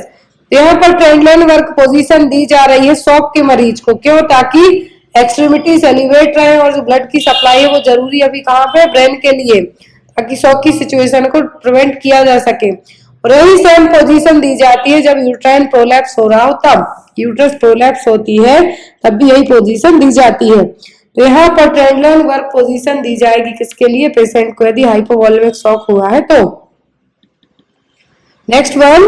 तो यहाँ पर ट्रेंडलाइन वर्क पोजीशन दी जा रही है शॉक के मरीज को। क्यों? ताकि एक्सट्रीमिटीज एलिवेट रहे और जो ब्लड की सप्लाई है वो जरूरी अभी कहाँ पे? ब्रेन के लिए, ताकि शॉक की सिचुएशन को प्रिवेंट किया जा सके। और यही सेम पोजीशन दी जाती है जब यूट्राइन प्रोलैप्स हो रहा हो, तब यूट्रस प्रोलैप्स होती है तब भी यही पोजीशन दी जाती है। तो यहाँ पर ट्रेंडलाइन वर्क पोजीशन दी जाएगी किसके लिए? पेशेंट को, यदि हाइपोवॉल्यूमिक शॉक हुआ है तो। नेक्स्ट वन,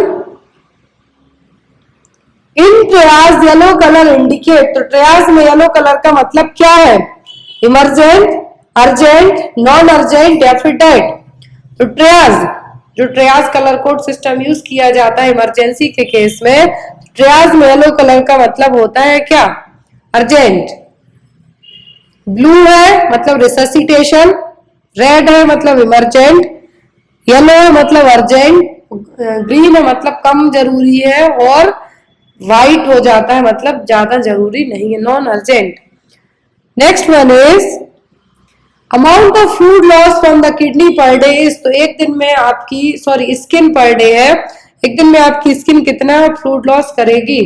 इन ट्रियाज येलो कलर इंडिकेट। तो ट्रियाज में येलो कलर का मतलब क्या है? इमरजेंट, अर्जेंट, नॉन अर्जेंट या फिर डेड। तो ट्रियाज, जो ट्रियाज कलर कोड सिस्टम यूज किया जाता है इमरजेंसी के केस में, ट्रियाज में येलो कलर का मतलब होता है क्या? अर्जेंट। ब्लू है मतलब रिससिटेशन, रेड है मतलब इमरजेंट, येलो है मतलब अर्जेंट, ग्रीन है मतलब कम जरूरी है, और व्हाइट हो जाता है मतलब ज्यादा जरूरी नहीं है, non urgent. Next one is amount of fluid loss from the kidney per day is. तो एक दिन में आपकी, सॉरी स्किन पर डे है, एक दिन में आपकी स्किन कितना फ्लूइड लॉस करेगी?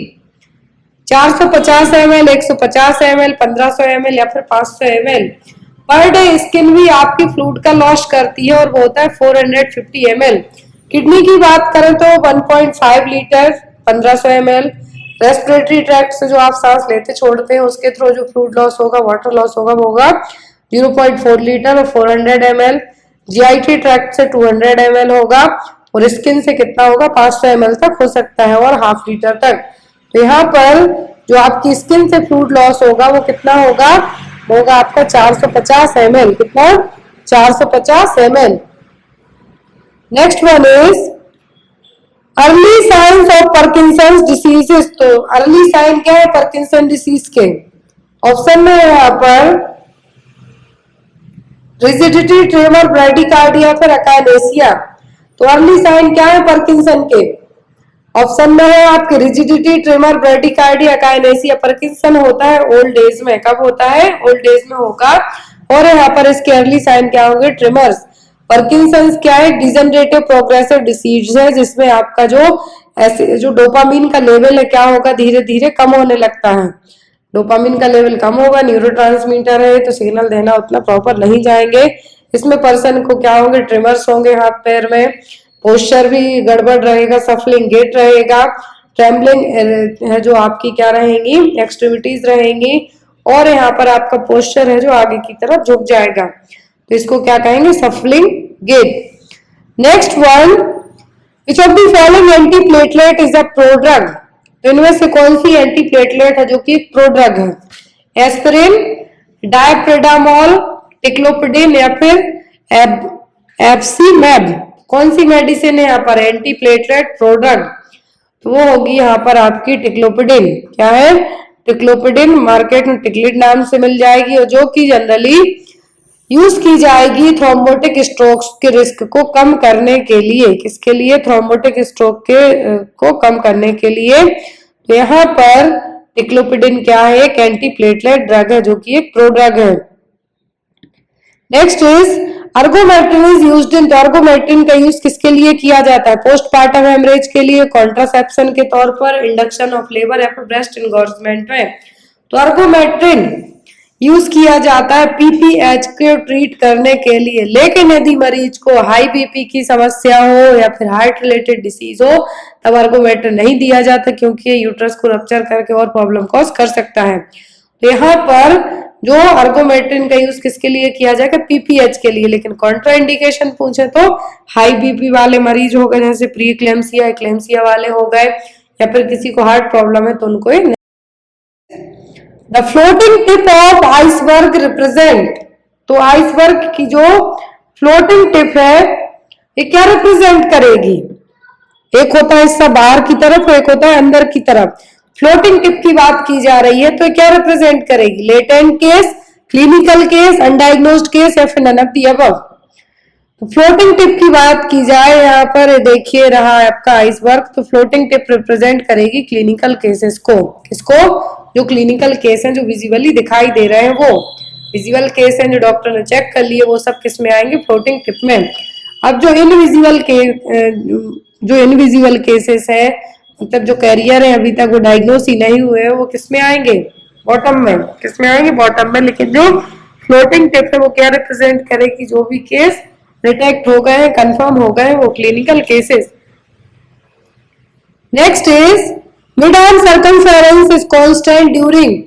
450 ml, 150 ml, 1500 ml या फिर 500 ml पर डे स्किन भी आपकी फ्लूइड का लॉस करती है, और वो होता है 450 ml। किडनी की बात करें तो 1.5 लीटर, 1500 ml। रेस्पिरेटरी ट्रैक्ट से जो आप सांस लेते छोड़ते हैं उसके थ्रू जो फ्लूइड लॉस होगा, वाटर लॉस होगा, वो होगा 0.4 लीटर और 400 ml। जीआईटी ट्रैक्ट से 200 ml होगा, और स्किन से कितना होगा? 500 ml तक हो सकता है, और हाफ लीटर तक। तो यहाँ पर जो आपकी स्किन से फ्लूइड लॉस होगा वो कितना होगा? होगा आपका 450 ml। कितना? 450 ml। Next one is early signs of Parkinson's diseases. तो अर्ली साइन क्या है पार्किंसन डिसीज के? ऑप्शन में है यहाँ पर रिजिडिटी, ट्रेमर, ब्रैडिकार्डिया, फिर अकाइनेसिया। तो अर्ली साइन क्या है पार्किंसन के? ऑप्शन में है आपके रिजिडिटी, ट्रेमर, ब्रैडिकार्डिया, अकाइनेसिया। पार्किंसन होता है ओल्ड एज में। कब होता है? ओल्ड एज में होगा। और यहाँ पर इसके अर्ली साइन क्या होंगे? ट्रेमर्स। पार्किंसंस क्या है? डिजनरेटिव प्रोग्रेसिव डिसीज है जिसमें आपका जो ऐसे जो डोपामीन का लेवल है क्या होगा, धीरे धीरे कम होने लगता है। डोपामीन का लेवल कम होगा, न्यूरोट्रांसमीटर है तो सिग्नल देना उतना प्रॉपर नहीं जाएंगे। इसमें पर्सन को क्या होंगे, ट्रिमर्स होंगे हाथ पैर में, पोस्चर भी गड़बड़ रहेगा, सफलिंग गेट रहेगा, ट्रेम्बलिंग है जो आपकी क्या रहेंगी, एक्सट्रीमिटीज रहेंगी, और यहाँ पर आपका पोस्चर है जो आगे की तरफ झुक जाएगा, तो इसको क्या कहेंगे, shuffling gait. Next one, which of the following antiplatelet is a prodrug, तो इनमें से कौन सी एंटीप्लेटलेट है जो कि प्रोड्रग है, एस्पिरिन, डायप्रेडामोल, टिक्लोपिडिन या फिर एप्सीमेब, कौन सी मेडिसिन है यहाँ पर एंटीप्लेटलेट प्रोड्रग, तो वो होगी यहाँ पर आपकी टिक्लोपिडिन। क्या है, टिक्लोपिडिन मार्केट में टिक्लिड नाम से मिल जाएगी, और जो कि जनरली यूज की जाएगी थ्रोम्बोटिक स्ट्रोक्स के रिस्क को कम करने के लिए। किसके लिए, थ्रोम्बोटिक स्ट्रोक के को कम करने के लिए। तो यहाँ पर टिक्लोपिडिन क्या है, एक एंटीप्लेटलेट ड्रग है जो कि एक प्रोड्रग है। Next is ergometrine is used in, तो अर्गोमेट्रिन का यूज किसके लिए किया जाता है, पोस्टपार्टम हेमरेज के लिए, कॉन्ट्रासेप्शन के तौर पर, इंडक्शन ऑफ लेबर या फिर ब्रेस्ट एनगॉर्जमेंट में। तो अर्गोमेट्रिन यूज किया जाता है पीपीएच को ट्रीट करने के लिए, लेकिन यदि मरीज को हाई बीपी की समस्या हो या फिर हार्ट रिलेटेड डिसीज हो तब अर्गोमेट्रिन नहीं दिया जाता, क्योंकि ये यूट्रस को रप्चर करके और प्रॉब्लम कॉज कर सकता है। तो यहाँ पर जो अर्गोमेट्रिन का यूज किसके लिए किया जाएगा, पीपीएच के लिए, लेकिन कॉन्ट्रा इंडिकेशन पूछे तो हाई बीपी वाले मरीज हो गए, जैसे प्री एक्लेम्सिया, एक्लेम्सिया वाले हो गए, या फिर किसी को हार्ट प्रॉब्लम है तो उनको। The floating tip of iceberg represent, तो आइसबर्ग की जो फ्लोटिंग टिप है ये क्या रिप्रेजेंट करेगी, एक होता है हिस्सा बाहर की तरफ और एक होता है अंदर की तरफ। फ्लोटिंग टिप की बात की जा रही है तो क्या रिप्रेजेंट करेगी, latent case, clinical case, undiagnosed case या फिर none of the above. Floating tip की बात की जाए, यहाँ पर देखिए रहा है आपका आइसबर्ग, तो फ्लोटिंग टिप रिप्रेजेंट करेगी क्लिनिकल केसेस को। किसको, जो क्लिनिकल केस हैं जो विजिबली दिखाई दे रहे हैं, वो विजिबल केस हैं जो डॉक्टर ने चेक कर लिए, वो सब किस में आएंगे, फ्लोटिंग टिप में। अब जो इनविजिबल केसेस है, मतलब जो कैरियर है अभी तक वो डायग्नोस ही नहीं हुए, वो किस में आएंगे, बॉटम में। किस में आएंगे, बॉटम में। लेकिन जो फ्लोटिंग टिप है वो क्या रिप्रेजेंट करेगी, जो भी केस डिटेक्ट हो गए, कंफर्म हो गए, वो clinical cases. Next is mid arm circumference is constant during,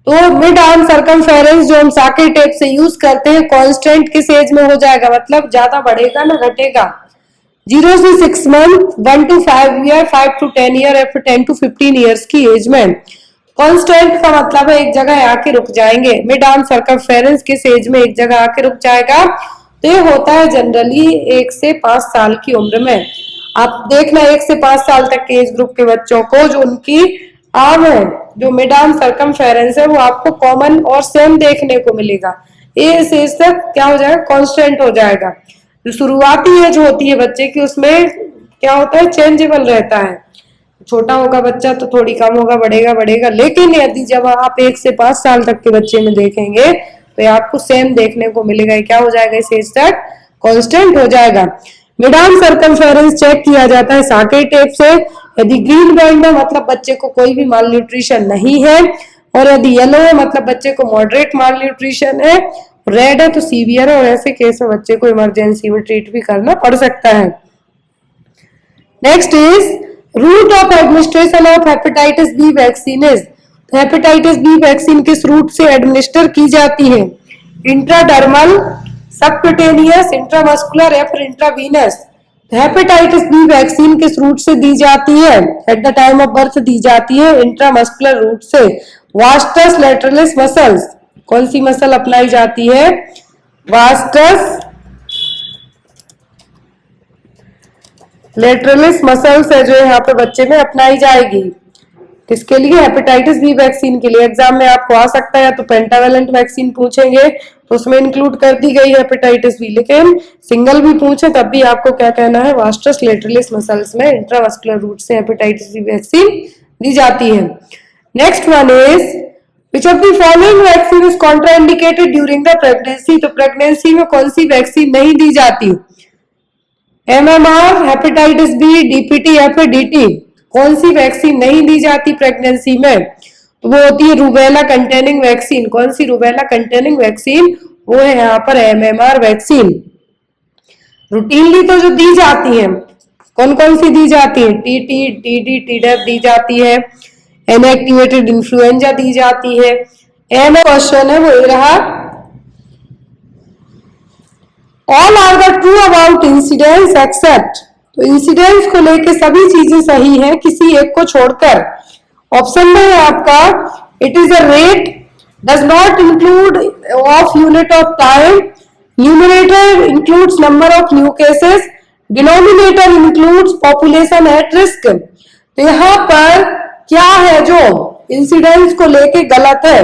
तो मिड आर्म सर्कमफेरेंस जो हम साके टेप से यूज करते हैं कांस्टेंट किस एज में हो जाएगा, मतलब ज्यादा बढ़ेगा ना घटेगा, 0 से 6 month, 1 to 5 year, 5 to 10 year या फिर 10 to 15 ईयर्स की एज में। कांस्टेंट का मतलब है एक जगह आके रुक जाएंगे, मिड आर्म सर्कमफेरेंस किस एज में एक जगह आके रुक जाएगा, तो ये होता है जनरली 1 से 5 साल की उम्र में। आप देखना 1 से 5 साल तक के एज ग्रुप के बच्चों को जो उनकी आर्म है, जो मिड आर्म सर्कमफेरेंस है, वो आपको कॉमन और सेम देखने को मिलेगा। इस एज तक क्या हो जाएगा, कांस्टेंट हो जाएगा। जो शुरुआती एज होती है बच्चे की उसमें क्या होता है, चेंजेबल रहता है, छोटा होगा बच्चा तो थोड़ी कम होगा, बढ़ेगा बढ़ेगा, लेकिन यदि जब आप 1 से 5 साल तक के बच्चे में देखेंगे तो आपको सेम देखने को मिलेगा, क्या हो जाएगा, इस एज तक कांस्टेंट हो जाएगा। मिड आर्म सर्कमफेरेंस चेक किया जाता है साके टेप से, यदि ग्रीन बैंड है मतलब बच्चे को कोई भी माल न्यूट्रिशन नहीं है, और यदि येलो है मतलब बच्चे को मॉडरेट माल न्यूट्रिशन है, रेड है तो सीवियर है, और ऐसे केस में बच्चे को इमरजेंसी में ट्रीट भी करना पड़ सकता है। Next is route of administration of hepatitis B vaccine is, hepatitis B vaccine किस रूट से एडमिनिस्टर की जाती है, इंट्राडर्मल, सबक्यूटेनियस, इंट्रामस्कुलर या फिर इंट्रावीनस। हेपेटाइटिस बी वैक्सीन किस रूट से दी जाती है, at the time of birth दी जाती है इंट्रामस्कुलर रूट से। वास्टस लेटरलिस मसल्स, कौन सी मसल अप्लाई जाती है, वास्टस लेटरलिस मसल्स है जो यहाँ पे बच्चे में अपनाई जाएगी। किसके लिए, हेपेटाइटिस बी वैक्सीन के लिए। एग्जाम में आपको आ सकता है या तो पेंटावेलेंट वैक्सीन पूछेंगे तो उसमें इंक्लूड कर दी गई हेपेटाइटिस बी, लेकिन सिंगल भी पूछे तब भी आपको क्या कहना है, वास्टस लेटरलिस मसल्स में इंट्रावास्कुलर रूट से हेपेटाइटिस बी वैक्सीन दी जाती है। Next one is which of the following vaccine is contraindicated during the pregnancy, तो प्रेगनेंसी में कौन सी वैक्सीन नहीं दी जाती, MMR, हेपेटाइटिस बी, DPT या फिर DT। कौन सी वैक्सीन नहीं दी जाती प्रेगनेंसी में? तो वो होती है रूबेला कंटेनिंग वैक्सीन। कौन सी रूबेला कंटेनिंग वैक्सीन? वो है यहाँ पर MMR वैक्सीन। रूटीनली तो जो दी जाती है, कौन कौन सी दी जाती है? TT, TD, TDAP दी जाती है, इनएक्टिवेटेड इन्फ्लुएंजा दी जाती है। एम क्वेश्चन है वो ये रहा, all are the true about incidence except. तो इंसिडेंस को लेके सभी चीजें सही हैं किसी एक को छोड़कर। ऑप्शन में है आपका, it is a rate, does not include of unit of time, numerator includes number of new cases, denominator includes population at risk. तो यहाँ पर क्या है जो इंसिडेंस को लेके गलत है?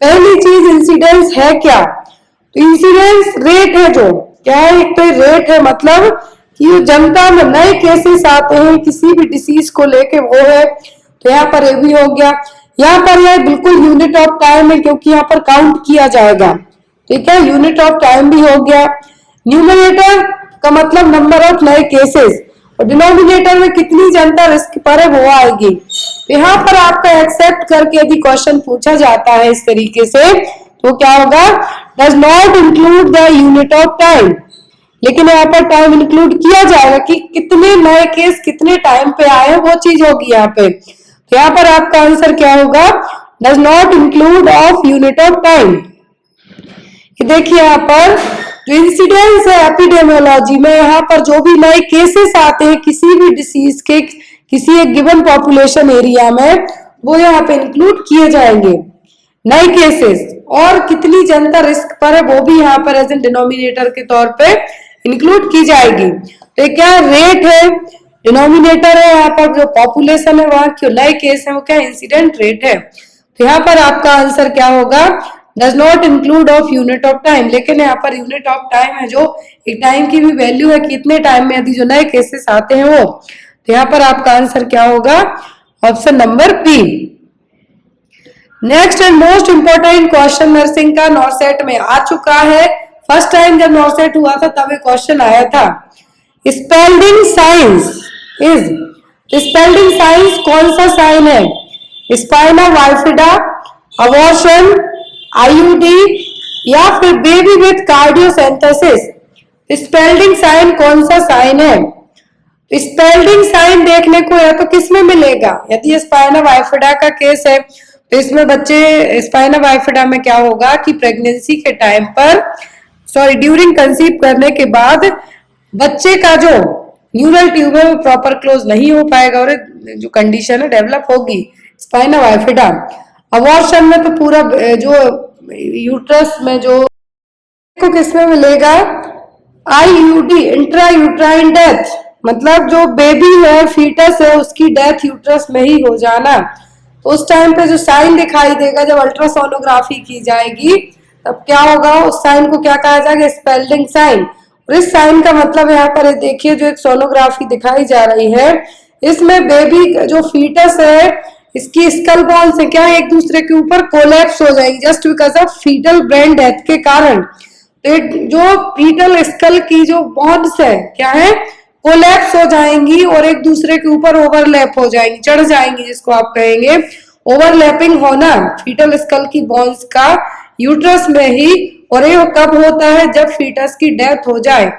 पहली चीज, इंसिडेंस है क्या? तो इंसिडेंस रेट है। जो क्या है? एक तो रेट है, मतलब कि जनता में नए केसेस आते हैं किसी भी डिसीज को लेके, वो है। तो यहाँ पर ये भी हो गया। यहाँ पर यह बिल्कुल यूनिट ऑफ टाइम है क्योंकि यहाँ पर काउंट किया जाएगा, ठीक है, यूनिट ऑफ टाइम भी हो गया। न्यूमरेटर का मतलब नंबर ऑफ नए केसेस, और डिनोमिनेटर में कितनी जनता रिस्क पर है वो आएगी। तो यहाँ पर आपका एक्सेप्ट करके यदि क्वेश्चन पूछा जाता है इस तरीके से, तो क्या होगा? Does not include the unit of time. लेकिन यहाँ पर टाइम इंक्लूड किया जाएगा कि कितने नए केस कितने टाइम पे आए, वो चीज होगी यहाँ पे। तो यहाँ पर आपका आंसर क्या होगा? Does not include of unit of time. देखिए यहाँ पर जो इंसिडेंस है एपिडेमियोलॉजी में, यहाँ पर जो भी नए केसेस आते हैं किसी भी डिसीज के किसी एक गिवन पॉपुलेशन एरिया में, वो यहाँ पे इंक्लूड किए जाएंगे नए केसेस, और कितनी जनता रिस्क पर है वो भी यहाँ पर एज ए डिनोमिनेटर के तौर पे इंक्लूड की जाएगी। तो क्या रेट है, डिनोमिनेटर है, यहाँ पर जो पॉपुलेशन है वहां के नए केस है वो क्या? इंसिडेंट रेट है। तो यहाँ पर आपका आंसर क्या होगा? Does not include of unit of time. लेकिन यहाँ पर यूनिट ऑफ टाइम है, जो एक टाइम की भी वैल्यू है, कितने टाइम में यदि जो नए केसेस आते हैं वो। तो यहाँ पर आपका आंसर क्या होगा? Option number B. Next and most important question nursing का नॉर्सेट में आ चुका है। फर्स्ट टाइम जब नॉर्सेट हुआ था तब एक क्वेश्चन आया था, Spalding science is. Spalding science कौन सा साइन है? स्पाइना बाइफिडा, अबॉर्शन, IUD या फिर बेबी विथ कार्डियोसेंथेसिस। स्पेल्डिंग साइन कौन सा साइन है? स्पेल्डिंग साइन देखने को या तो किस में मिलेगा? यदि स्पाइना बाइफिडा का केस है तो इसमें बच्चे स्पाइना बाइफिडा में क्या होगा कि प्रेगनेंसी के टाइम पर, सॉरी ड्यूरिंग कंसीव करने के बाद बच्चे का जो न्यूरल ट्यूब है वो प्रॉपर क्लोज नहीं हो पाएगा और जो कंडीशन है डेवलप होगी स्पाइना बाइफिडा। अबॉर्शन में तो पूरा जो यूट्रस में जो को किसमें मिलेगा? IUD, इंट्रा यूट्राइन डेथ, मतलब जो बेबी है, फीटस है, उसकी डेथ यूट्रस में ही हो जाना। तो उस टाइम पे जो साइन दिखाई देगा जब अल्ट्रासोनोग्राफी की जाएगी तब क्या होगा? उस साइन को क्या कहा जाएगा? Spalding sign. और इस साइन का मतलब यहाँ पर देखिए, जो एक सोनोग्राफी दिखाई जा रही है इसमें बेबी जो फीटस है, इसकी स्कल बोन्स है क्या एक दूसरे के ऊपर कोलैप्स हो जाएगी just because of fetal brain death के कारण। तो जो फीटल स्कल की जो बॉन्ड्स है क्या है? कोलैप्स हो जाएंगी और एक दूसरे के ऊपर ओवरलैप हो जाएंगी, चढ़ जाएंगी, जिसको आप कहेंगे ओवरलैपिंग होना फीटल स्कल की बोन्स का यूट्रस में ही। और ये कब होता है? जब फीटस की डेथ हो जाए,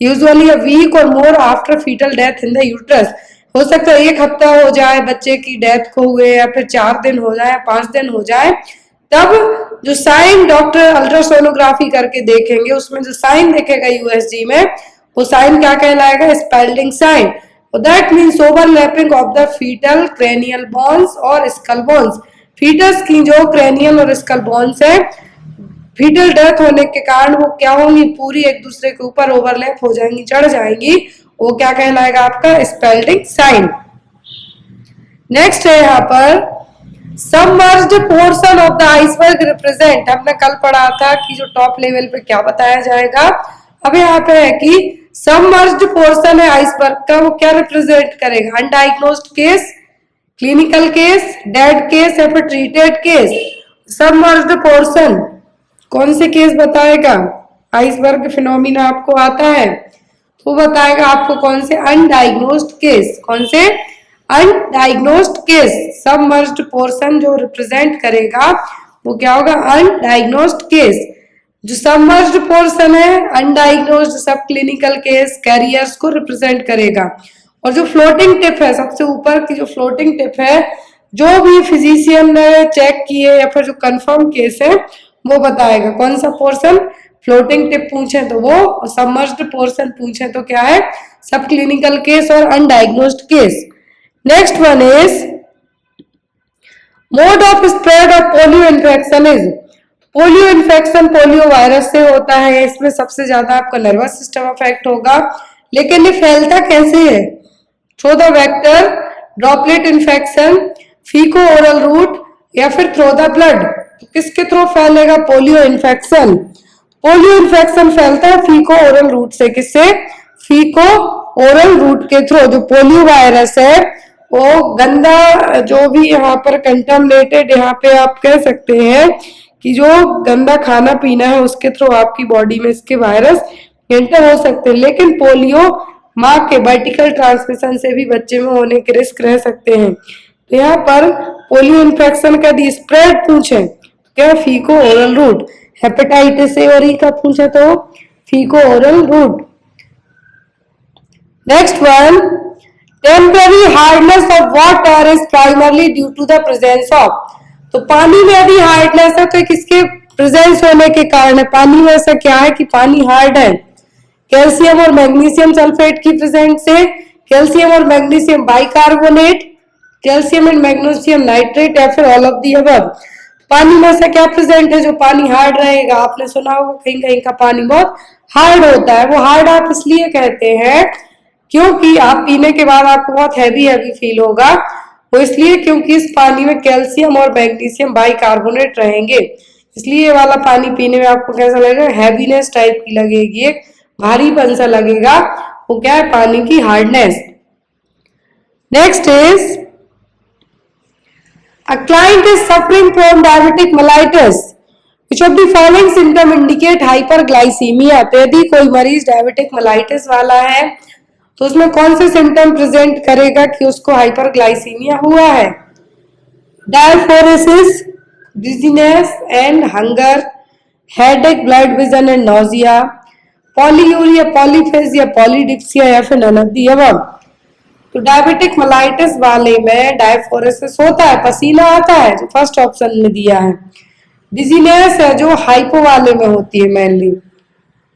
usually a week or more after fetal death in the uterus. हो सकता है 1 हफ्ता हो जाए बच्चे की डेथ को हुए, या फिर 4 दिन हो जाए, 5 दिन हो जाए, तब जो साइन डॉक्टर अल्ट्रासोनोग्राफी करके देखेंगे उसमें जो साइन देखेगा USG में, वो साइन क्या कहलाएगा? Spalding sign. That means overlapping of the fetal cranial bones और स्कल बोन्स। फीटस की जो क्रेनियल और स्कल बोन्स है, फीटल डेथ होने के कारण वो क्या होंगी? पूरी एक दूसरे के ऊपर ओवरलैप हो जाएंगी, चढ़ जाएंगी, वो क्या कहलाएगा? आपका स्पेल्डिंग साइन। नेक्स्ट है यहाँ पर submerged portion of the iceberg represent. हमने कल पढ़ा था कि जो टॉप लेवल पे क्या बताया जाएगा। अब यहाँ पे है कि सबमर्ज्ड पोर्शन है आइसबर्ग का, वो क्या रिप्रेजेंट करेगा? Undiagnosed case, clinical case, dead case या फिर ट्रीटेड केस। सबमर्ज्ड पोर्शन कौन से केस बताएगा? आइसबर्ग फिनोमिना आपको आता है तो बताएगा आपको कौन से अनडायग्नोस्ड केस, कौन से अनडायग्नोस्ड केस, सबमर्ज्ड पोर्शन जो रिप्रेजेंट करेगा वो क्या होगा, अनडायग्नोस्ड केस। जो सबमर्ज्ड पोर्शन है अनडायग्नोस्ड सब क्लिनिकल केस कैरियर्स को रिप्रेजेंट करेगा। और जो फ्लोटिंग टिप है, सबसे ऊपर की जो फ्लोटिंग टिप है, जो भी फिजिशियन ने चेक किए या फिर जो कंफर्म केस है वो बताएगा कौन सा पोर्शन। फ्लोटिंग टिप पूछे तो वो, और सबमर्ज्ड पोर्शन पूछे तो क्या है, सब क्लिनिकल केस और undiagnosed case. Next one is mode of spread of polio infection is, polio infection polio virus से होता है, इसमें सबसे ज्यादा आपका नर्वस सिस्टम अफेक्ट होगा। लेकिन ये फैलता कैसे है, through the vector, droplet infection, faeco oral route या फिर थ्रू द ब्लड। किसके थ्रू फैलेगा पोलियो इन्फेक्शन, पोलियो इन्फेक्शन फैलता है फीको ओरल रूट से। किससे, फीको ओरल रूट के थ्रू। जो पोलियो वायरस है वो गंदा, जो भी यहाँ पर कंटामिनेटेड, यहाँ पे आप कह सकते हैं कि जो गंदा खाना पीना है उसके थ्रू आपकी बॉडी में इसके वायरस एंटर हो सकते हैं। लेकिन पोलियो माँ के वर्टिकल ट्रांसमिशन से भी बच्चे में होने के रिस्क रह सकते हैं। तो यहाँ पर पोलियो इन्फेक्शन का दी स्प्रेड पूछे क्या, faeco oral route. Hepatitis A और ई का पूछे तो faeco oral route. Next one, temporary hardness of water is primarily due to the presence of. तो पानी में यदि हार्डनेस है तो किसके प्रेजेंस होने के कारण है, पानी में ऐसा क्या है कि पानी हार्ड है, कैल्शियम और मैग्नीशियम सल्फेट की प्रेजेंस से, कैल्शियम और magnesium bicarbonate, calcium and magnesium nitrate या फिर ऑल ऑफ दी अबव। पानी में ऐसा क्या प्रेजेंट है जो पानी हार्ड रहेगा, आपने सुना होगा कहीं कहीं का पानी बहुत हार्ड होता है। वो हार्ड आप इसलिए कहते हैं क्योंकि आप पीने के बाद आपको बहुत हैवी हैवी फील होगा, वो इसलिए क्योंकि इस पानी में कैल्शियम और मैग्नीशियम बाइकार्बोनेट रहेंगे, इसलिए ये वाला पानी पीने में आपको कैसा लगेगा, हैवीनेस टाइप की लगेगी, एक भारीपन सा लगेगा, वो क्या है, पानी की hardness. Next is a client is suffering from diabetic mellitus, which of the following symptom indicate hyperglycemia। तो यदि कोई मरीज डायबिटिक मेलाइटिस वाला है तो उसमें कौन से सिम्टम प्रेजेंट करेगा कि उसको हाइपरग्लाइसीमिया हुआ है। Diaphoresis, dizziness and hunger, headache, blurred vision and nausea, polyuria, polyphagia, polydipsia या फिर नन ऑफ द अबव। तो डायबिटिक मेलाइटिस वाले में डायफोरेसिस होता है, पसीना आता है, जो फर्स्ट ऑप्शन में दिया है। डिजीनेस है जो हाइपो वाले में होती है मेनली।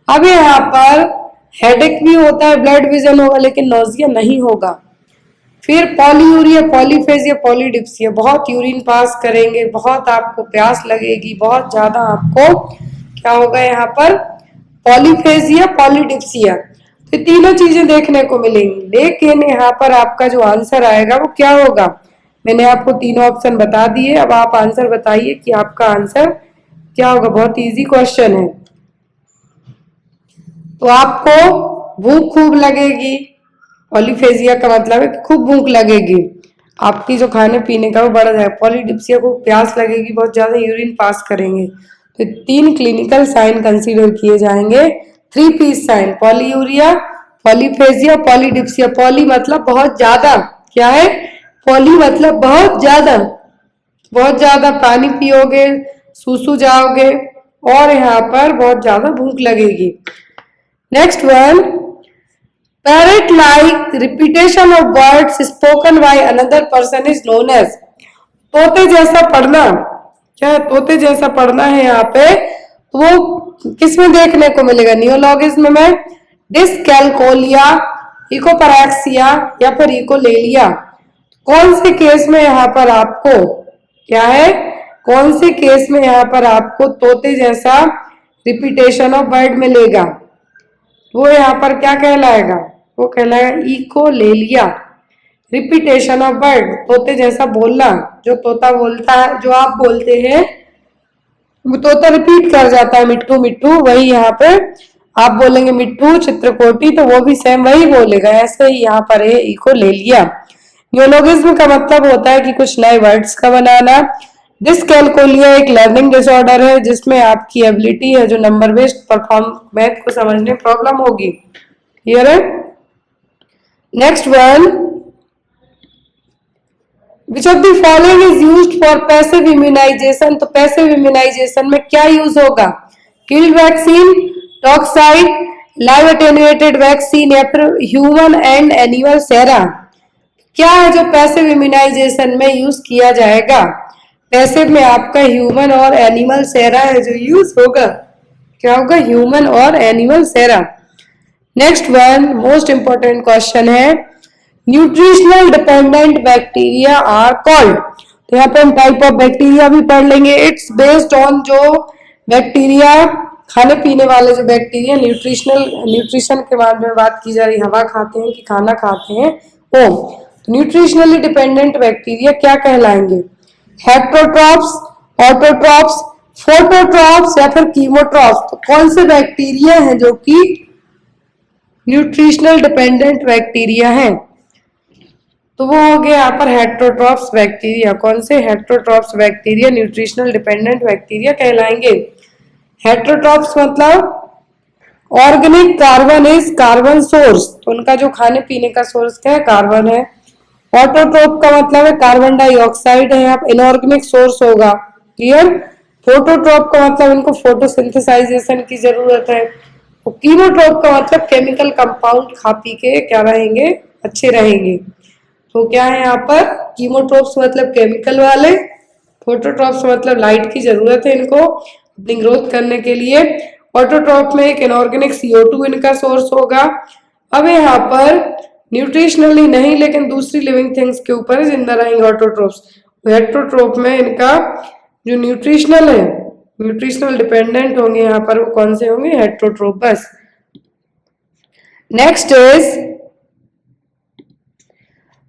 अब यहाँ पर हेडेक भी होता है, ब्लड विजन होगा लेकिन नोजिया नहीं होगा। फिर पॉलीयूरिया, पॉलीफेजिया, पॉलीडिप्सिया, बहुत यूरिन पास करेंगे, बहुत आपको प्यास लगेगी, बहुत ज्यादा आपको क्या होगा यहाँ पर, पॉलीफेजिया, पॉलीडिप्सिया। तो तीनों चीजें देखने को मिलेंगी, लेकिन यहाँ पर आपका जो आंसर आएगा वो क्या होगा, मैंने आपको तीनों ऑप्शन बता दिए। अब आप आंसर बताइए कि आपका आंसर क्या होगा। बहुत इजी क्वेश्चन है। तो आपको भूख खूब लगेगी, पॉलीफेजिया का मतलब है कि खूब भूख लगेगी, आपकी जो खाने पीने का वो बढ़ जाएगा। पॉलीडिप्सिया को प्यास लगेगी, बहुत ज्यादा यूरिन पास करेंगे। तो 3 क्लिनिकल साइन कंसीडर किए जाएंगे, 3 P's sign, polyuria, polyphagia, polydipsia. Poly मतलब बहुत ज्यादा, क्या है, पॉली मतलब बहुत ज्यादा, बहुत ज्यादा पानी पियोगे, सूसू जाओगे और यहाँ पर बहुत ज्यादा भूख लगेगी। Next one, parrot like repetition of words spoken by another person is known as. तोते जैसा पढ़ना, क्या तोते जैसा पढ़ना है यहाँ पे, तो वो किसमें देखने को मिलेगा, नियोलॉगिज्म में, डिस्कैल्कोलिया, इकोपैरेक्सिया या फिर इकोलेलिया। कौन से केस में यहाँ पर आपको क्या है, कौन से केस में यहाँ पर आपको तोते जैसा रिपीटेशन ऑफ वर्ड मिलेगा, वो यहाँ पर क्या कहलाएगा, वो कहलाएगा इकोलेलिया। रिपीटेशन ऑफ वर्ड, तोते जैसा बोलना, जो तोता बोलता है, जो आप बोलते हैं वो तोता रिपीट कर जाता है, मिट्टू मिट्टू, वही यहाँ पे आप बोलेंगे मिट्टू चित्रकोटी, तो वो भी सेम वही बोलेगा। ऐसे ही यहाँ पर है इकोलेलिया। नियोलॉगिज्म का मतलब होता है कि कुछ नए वर्ड्स का बनाना। डिस्कैल्कुलिया एक लर्निंग डिसऑर्डर है जिसमें आपकी एबिलिटी है जो नंबर बेस्ड परफॉर्म मैथ को समझने प्रॉब्लम होगी। क्लियर है? Next one, which of the following is used for passive immunisation. तो पैसिव इम्यूनाइजेशन में क्या यूज होगा? Killed vaccine, toxoid, live attenuated vaccine या फिर ह्यूमन एंड एनिमल सेरा। क्या है जो पैसिव इम्यूनाइजेशन में यूज किया जाएगा? पैसिव में आपका ह्यूमन और एनिमल सेरा है जो यूज होगा। क्या होगा? ह्यूमन और animal sera. Next one, most important question है, nutritional dependent bacteria are called. तो यहाँ पे हम टाइप ऑफ बैक्टीरिया भी पढ़ लेंगे। इट्स बेस्ड ऑन जो बैक्टीरिया, खाने पीने वाले जो बैक्टीरिया, न्यूट्रिशन के बारे में बात की जा रही, हवा खाते हैं कि खाना खाते हैं वो। न्यूट्रिशनली डिपेंडेंट बैक्टीरिया क्या कहलाएंगे? हेट्रोट्रॉप्स, ऑटोट्रॉप्स, फोटोट्रॉप्स या फिर कीमोट्रॉप्स। तो कौन से बैक्टीरिया हैं जो कि न्यूट्रिशनल डिपेंडेंट बैक्टीरिया हैं? तो वो हो गया यहाँ पर हेट्रोट्रॉप्स बैक्टीरिया। कौन से? Heterotrophs bacteria nutritional dependent bacteria कहलाएंगे। हेट्रोट्रॉप्स मतलब organic carbon is carbon source, तो उनका जो खाने पीने का सोर्स क्या है? कार्बन है। ऑटोट्रोप का मतलब है कार्बन डाइऑक्साइड है, यहाँ इनऑर्गेनिक सोर्स होगा। क्लियर? फोटोट्रोप का मतलब इनको फोटोसिंथेसाइजेशन की जरूरत है। तो कीमोट्रोप का मतलब केमिकल कंपाउंड खा पी के क्या रहेंगे? अच्छे रहेंगे। तो क्या है यहाँ पर? कीमोट्रोप्स मतलब केमिकल वाले, फोटोट्रोप्स मतलब लाइट की जरूरत है इनको अपनी ग्रोथ करने के लिए। ऑटोट्रोप में एक इनऑर्गेनिक CO2 इनका सोर्स होगा। अब यहाँ पर न्यूट्रिशनली नहीं लेकिन दूसरी लिविंग थिंग्स के ऊपर जिंदा रहेंगे ऑटोट्रोप्स। हेट्रोट्रोप में इनका जो न्यूट्रिशनल है, न्यूट्रिशनल डिपेंडेंट होंगे यहाँ पर, वो कौन से होंगे? हेट्रोट्रोप बस। Next is,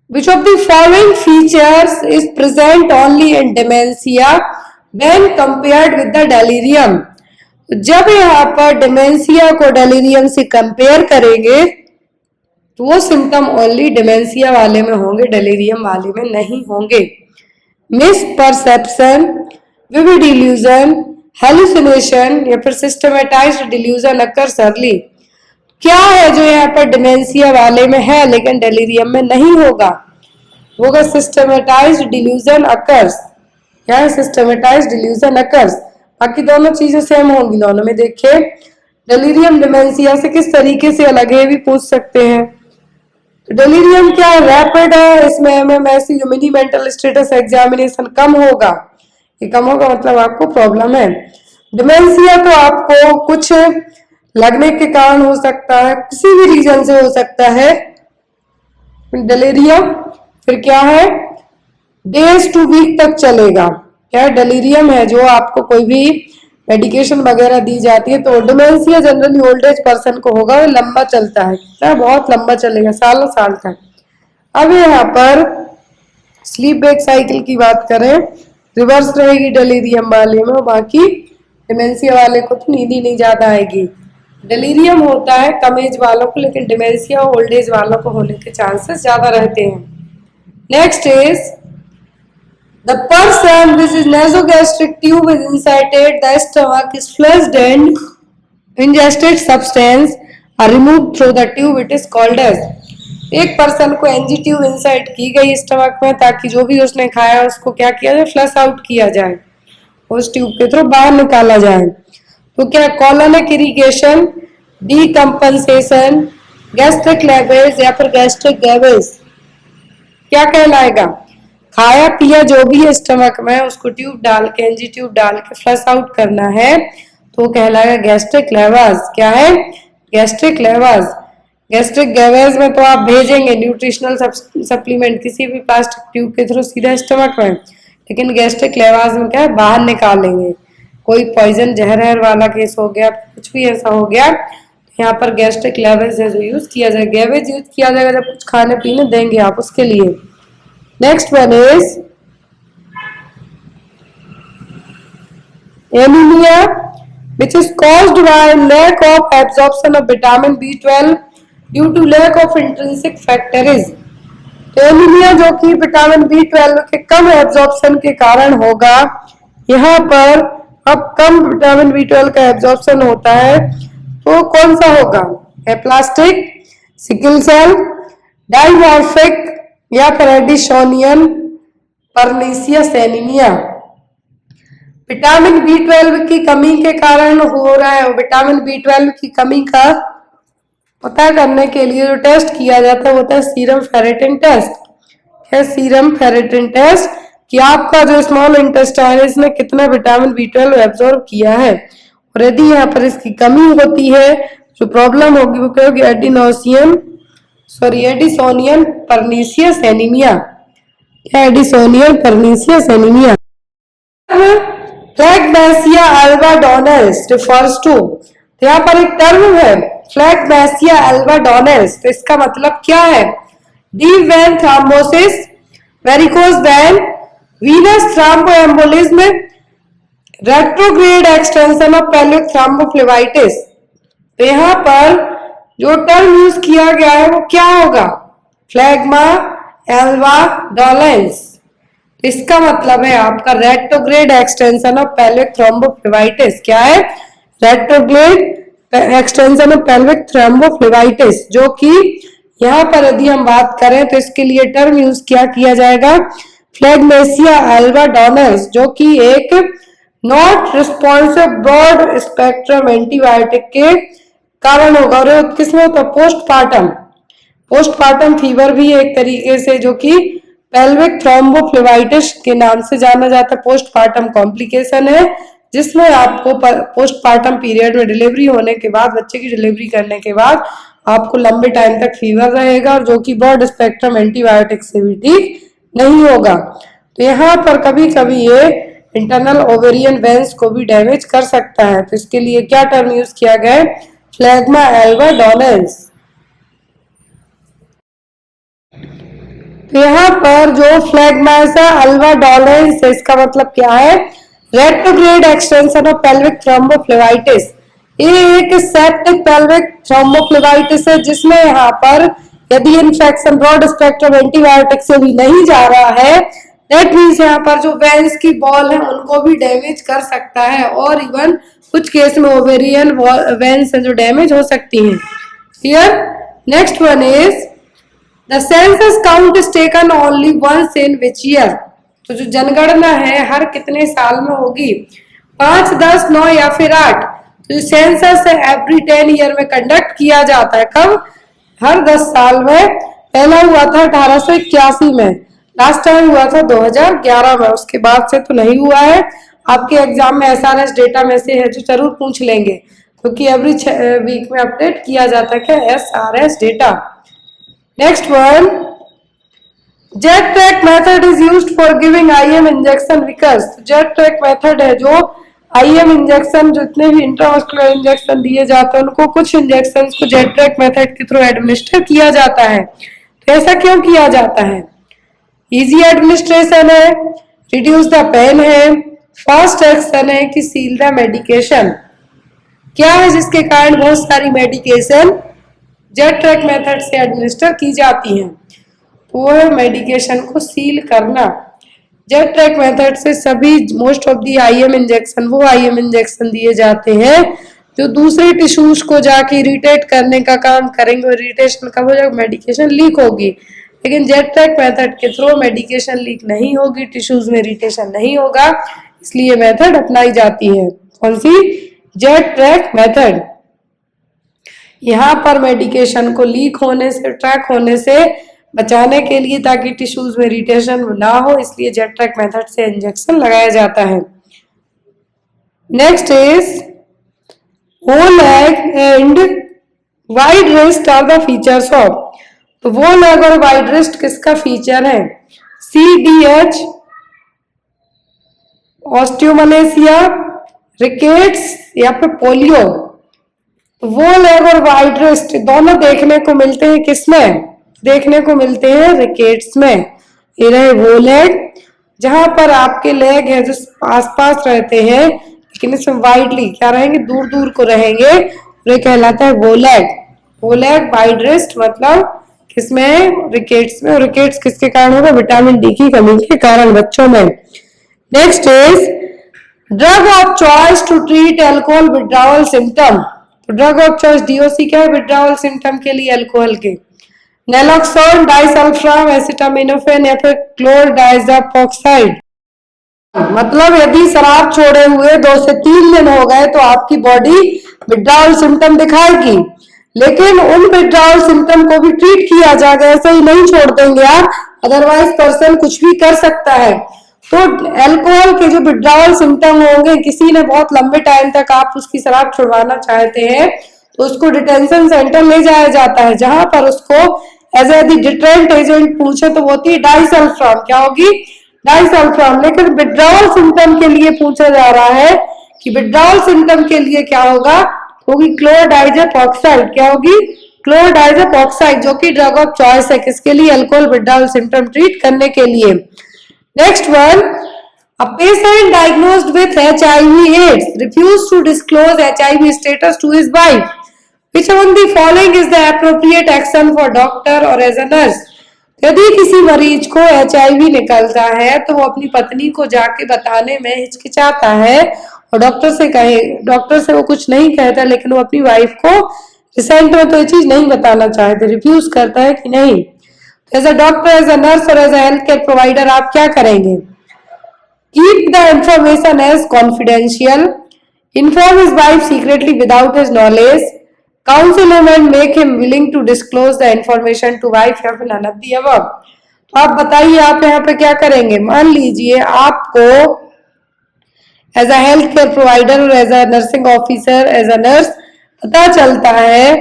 which of the following features is present only in dementia when compared with the delirium। जब यहाँ पर डिमेंशिया को डेलीरियम से कंपेयर करेंगे तो वो सिम्टम ओनली डिमेंशिया वाले में होंगे, डेलीरियम वाले में नहीं होंगे। Miss perception, vivid illusion, hallucination या फिर सिस्टमेटाइज्ड डिल्यूजन अकर्स अर्ली। क्या है जो यहाँ पर डिमेंशिया वाले में है लेकिन डेलीरियम में नहीं होगा? होगा सिस्टमेटाइज्ड डिल्यूजन अकर्स। क्या है? Systematised delusion occurs. बाकी दोनों चीजें सेम होंगी दोनों में। देखिए डेलीरियम डिमेंशिया से किस तरीके से अलग है भी पूछ सकते हैं। तो डेलीरियम क्या है? रैपिड है, इसमें MMSE mini mental status examination कम होगा। ये कम होगा मतलब आपको प्रॉब्लम है। डिमेंशिया तो आपको कुछ लगने के कारण हो सकता है, किसी भी रीजन से हो सकता है। डेलीरियम फिर क्या है? डेज टू वीक तक चलेगा। क्या डेलीरियम है जो आपको कोई भी मेडिकेशन वगैरह दी जाती है। तो dementia generally old age person को होगा, लंबा चलता है, क्या बहुत लंबा चलेगा, सालों साल तक। अब यहाँ पर स्लीप वेक साइकिल की बात करें, रिवर्स रहेगी डेलीरियम वाले में, बाकी डिमेंशिया वाले को तो नींद ही नहीं ज्यादा आएगी। डेलीरियम होता है कम एज वालों को, लेकिन डिमेंशिया ओल्ड एज वालों को होने के चांसेस ज्यादा रहते हैं। Next is the purse and which is nasogastric tube is inserted the stomach is flushed and ingested substance are removed through the tube, it is called as। एक person को NG tube insert की गई stomach में ताकि जो भी उसने खाया उसको क्या किया जाए? फ्लश आउट किया जाए, उस ट्यूब के थ्रू बाहर निकाला जाए। तो क्या? कॉलोनिक इरिगेशन, डीकंपनसेशन, गैस्ट्रिक लेवेज या फिर गैस्ट्रिक गैवेज क्या कहलाएगा? खाया पिया जो भी है स्टमक में उसको ट्यूब डाल के, NG ट्यूब डाल के फ्लश आउट करना है तो कहलाएगा गैस्ट्रिक लेवाज। क्या है? गैस्ट्रिक लेवाज। गैस्ट्रिक गैवेज में तो आप भेजेंगे न्यूट्रिशनल सप्लीमेंट किसी भी प्लास्टिक ट्यूब के थ्रू सीधा स्टमक में, लेकिन गैस्ट्रिक लेवाज में क्या है? बाहर निकालेंगे। कोई पॉइजन जहर वाला केस हो गया, कुछ भी ऐसा हो गया, यहाँ पर गैस्ट्रिक लेवेज है जो यूज किया जाएगा। गैवेज यूज किया जाएगा जब कुछ खाने पीने देंगे आप उसके लिए। Next one is anemia, which is caused by lack of absorption of vitamin B12 due to lack of intrinsic factors। तो एनीमिया जो कि विटामिन B12 के कम एब्जॉर्प्शन के कारण होगा। यहाँ पर अब कम विटामिन B12 का एब्जॉर्प्शन होता है तो कौन सा होगा? एप्लास्टिक सिकल सेल, डायमॉर्फिक या फिर एडिसोनियन परनीसियस एनीमिया। विटामिन B12 की कमी के कारण हो रहा है। विटामिन B12 की कमी का पता करने के लिए जो टेस्ट किया जाता है वो होता है सीरम फेरेटिन टेस्ट। है सीरम फेरेटिन टेस्ट कि आपका जो स्मॉल इंटेस्टाइन है इसने कितना विटामिन B12 एब्जॉर्ब किया है, और यदि यहाँ पर इसकी कमी होती है जो प्रॉब्लम होगी वो क्या होगी, Addisonian pernicious anaemia. Addisonian pernicious anaemia. Phlegmasia alba dolens refers to, तो यहाँ पर एक टर्म है फ्लैगमेसिया एल्बाडोनेल्स, तो इसका मतलब क्या है, deep vein thrombosis, varicose vein, Venus thromboembolism, retrograde extension of pelvic thrombophlebitis. तो यहाँ पर जो टर्म यूज किया गया है वो क्या होगा, फ्लैग्मा एल्बाडोनेल्स। इसका मतलब है आपका retrograde extension of pelvic thrombophlebitis. क्या है, retrograde extension of pelvic thrombophlebitis, जो कि यहाँ पर यदि हम बात करें तो इसके लिए टर्म यूज किया जाएगा फ्लैगमेसिया एल्बाडोनेल्स, जो कि एक not responsive broad spectrum antibiotic के कारण होगा। और किसमें होता है, पोस्टपार्टम फीवर भी एक तरीके से जो कि पेल्विक थ्रोम्बोफ्लेबाइटिस के नाम से जाना जाता है। पोस्टपार्टम कॉम्प्लिकेशन है जिसमें आपको पोस्टपार्टम पीरियड में डिलीवरी होने के बाद, बच्चे की डिलीवरी करने के बाद आपको लंबे टाइम तक फीवर रहेगा, और जो कि ब्रॉड स्पेक्ट्रम एंटीबायोटिक से भी ठीक नहीं होगा। तो यहाँ पर कभी कभी ये इंटरनल ओवेरियन वेन्स को भी डैमेज कर सकता है। तो इसके लिए क्या टर्म यूज किया गया है, फ्लैग्मा एल्बाडोनेल्स। तो यहाँ पर जो फ्लैग्मासा एल्बाडोनेल्स है इसका मतलब क्या है, retrograde extension of pelvic thrombophlebitis. ये एक सेप्टिक पेल्विक थ्रोम्बोफ्लेबाइटिस है जिसमें यहाँ पर यदि इन्फेक्शन ब्रॉड स्पेक्ट्रम एंटीबायोटिक से भी नहीं जा रहा है, दैट मीन्स यहाँ पर जो वेन्स की बॉल है उनको भी डैमेज कर सकता है, और इवन कुछ केस में ओवेरियन वेन्स जो डैमेज हो सकती हैं। Clear. Next one is the census count is taken only once in which year. तो जो जनगणना है हर कितने साल में होगी, 5, 10, 9 या फिर 8। तो सेंसस है एवरी 10 ईयर में कंडक्ट किया जाता है। कब, हर 10 साल में। पहला हुआ था 1881 में, लास्ट टाइम हुआ था 2011 में, उसके बाद से तो नहीं हुआ है। आपके एग्जाम में SRS डेटा में से है जो जरूर पूछ लेंगे, क्योंकि एवरी वीक में अपडेट किया जाता है क्या, SRS data. Next one, jet track method is used for giving IM injection Vickers. Jet track method है जो IM इंजेक्शन, जितने भी इंट्रामस्कुलर इंजेक्शन दिए जाते हैं उनको कुछ इंजेक्शन को जेट ट्रैक मेथड के थ्रू एडमिनिस्टर किया जाता है। तो ऐसा क्यों किया जाता है, इजी एडमिनिस्ट्रेशन है, रिड्यूस द पेन है, फास्ट एक्शन है कि सील द मेडिकेशन। क्या है जिसके कारण बहुत सारी मेडिकेशन जेट ट्रैक मेथड से एडमिनिस्टर की जाती हैं, तो वो है मेडिकेशन को सील करना। जेट ट्रैक मेथड से सभी most of the IM injection वो IM इंजेक्शन दिए जाते हैं जो दूसरे टिश्यूज को जाके इरिटेट करने का काम करेंगे, और इरिटेशन कब हो जाएगा, मेडिकेशन लीक होगी। लेकिन जेट ट्रैक मेथड के थ्रू मेडिकेशन लीक नहीं होगी, टिश्यूज में इरिटेशन नहीं होगा, इसलिए मेथड अपनाई जाती है। कौन सी, जेट ट्रैक मेथड। यहाँ पर मेडिकेशन को लीक होने से, ट्रैक होने से बचाने के लिए, ताकि टिश्यूज में इरिटेशन ना हो, इसलिए जेट ट्रैक मेथड से इंजेक्शन लगाया जाता है। Next is bow leg and wide wrist are the features of. तो वो लेग और वाइड रिस्ट किसका फीचर है, CDH, ऑस्टियोमलेशिया, रिकेट्स या फिर पोलियो। तो वो लेग और वाइड रिस्ट दोनों देखने को मिलते हैं किसमें, देखने को मिलते हैं रिकेट्स में। ये रहे वो लेग जहां पर आपके लेग है जो आसपास रहते हैं, लेकिन इसमें वाइडली क्या रहेंगे, दूर दूर को रहेंगे, ये कहलाता है वो लेग। वो लेग वाइड रिस्ट मतलब किसमें, रिकेट्स में। और रिकेट्स किसके कारण होगा, विटामिन D की कमी के कारण बच्चों में। Next is drug of choice to treat alcohol withdrawal symptom. तो ड्रग ऑफ चॉइस DOC क्या है विड्रावल सिम्टम के लिए अल्कोहल के? नैलोक्सोन, डाइसल्फाम, एसिटामिनोफेन या फिर क्लोरडाइजापॉक्साइड। मतलब यदि शराब छोड़े हुए 2 से 3 दिन हो गए तो आपकी बॉडी विड्रावल सिम्टम दिखाएगी, लेकिन उन विड्रावल सिम्टम को भी ट्रीट किया जाएगा, ऐसे ही नहीं छोड़ देंगे आप, अदरवाइज पर्सन कुछ भी कर सकता है। तो अल्कोहल के जो विड्रावल सिम्टम होंगे, किसी ने बहुत लंबे टाइम तक आप उसकी शराब छुड़वाना चाहते हैं तो उसको डिटेंशन सेंटर ले जाया जाता है, जहां पर उसको एज ए डिटरेंट एजेंट पूछे तो वो होती है डाइसल्फाम। क्या होगी? डाइसल्फाम। लेकिन विड्रावल सिम्टम के लिए पूछा जा रहा है कि विड्रावल सिम्टम के लिए क्या होगा? होगी क्लोरडाइजापॉक्साइड। क्या होगी? क्लोरडाइजापॉक्साइड, जो कि ड्रग ऑफ चॉइस है किसके लिए? अल्कोहल विड्रावल सिम्टम ट्रीट करने के लिए। Next one, a patient diagnosed with HIV/AIDS refused to disclose HIV status to his wife. Which among the following is the appropriate action for doctor or as a nurse? यदि किसी मरीज को HIV निकलता है तो वो अपनी पत्नी को जाके बताने में हिचकिचाता है और डॉक्टर से वो कुछ नहीं कहता, लेकिन वो अपनी वाइफ को रिसेंट में तो ये चीज नहीं बताना चाहते, रिफ्यूज करता है कि नहीं। As a doctor, as a nurse और as a health care provider आप क्या करेंगे? Keep the information as confidential, inform his wife secretly without his knowledge, counsel him and make him willing to disclose the information to wife या फिर none of the above. तो आप बताइए आप यहाँ पे क्या करेंगे? मान लीजिए आपको as a health care provider और as a nursing officer, as a nurse पता चलता है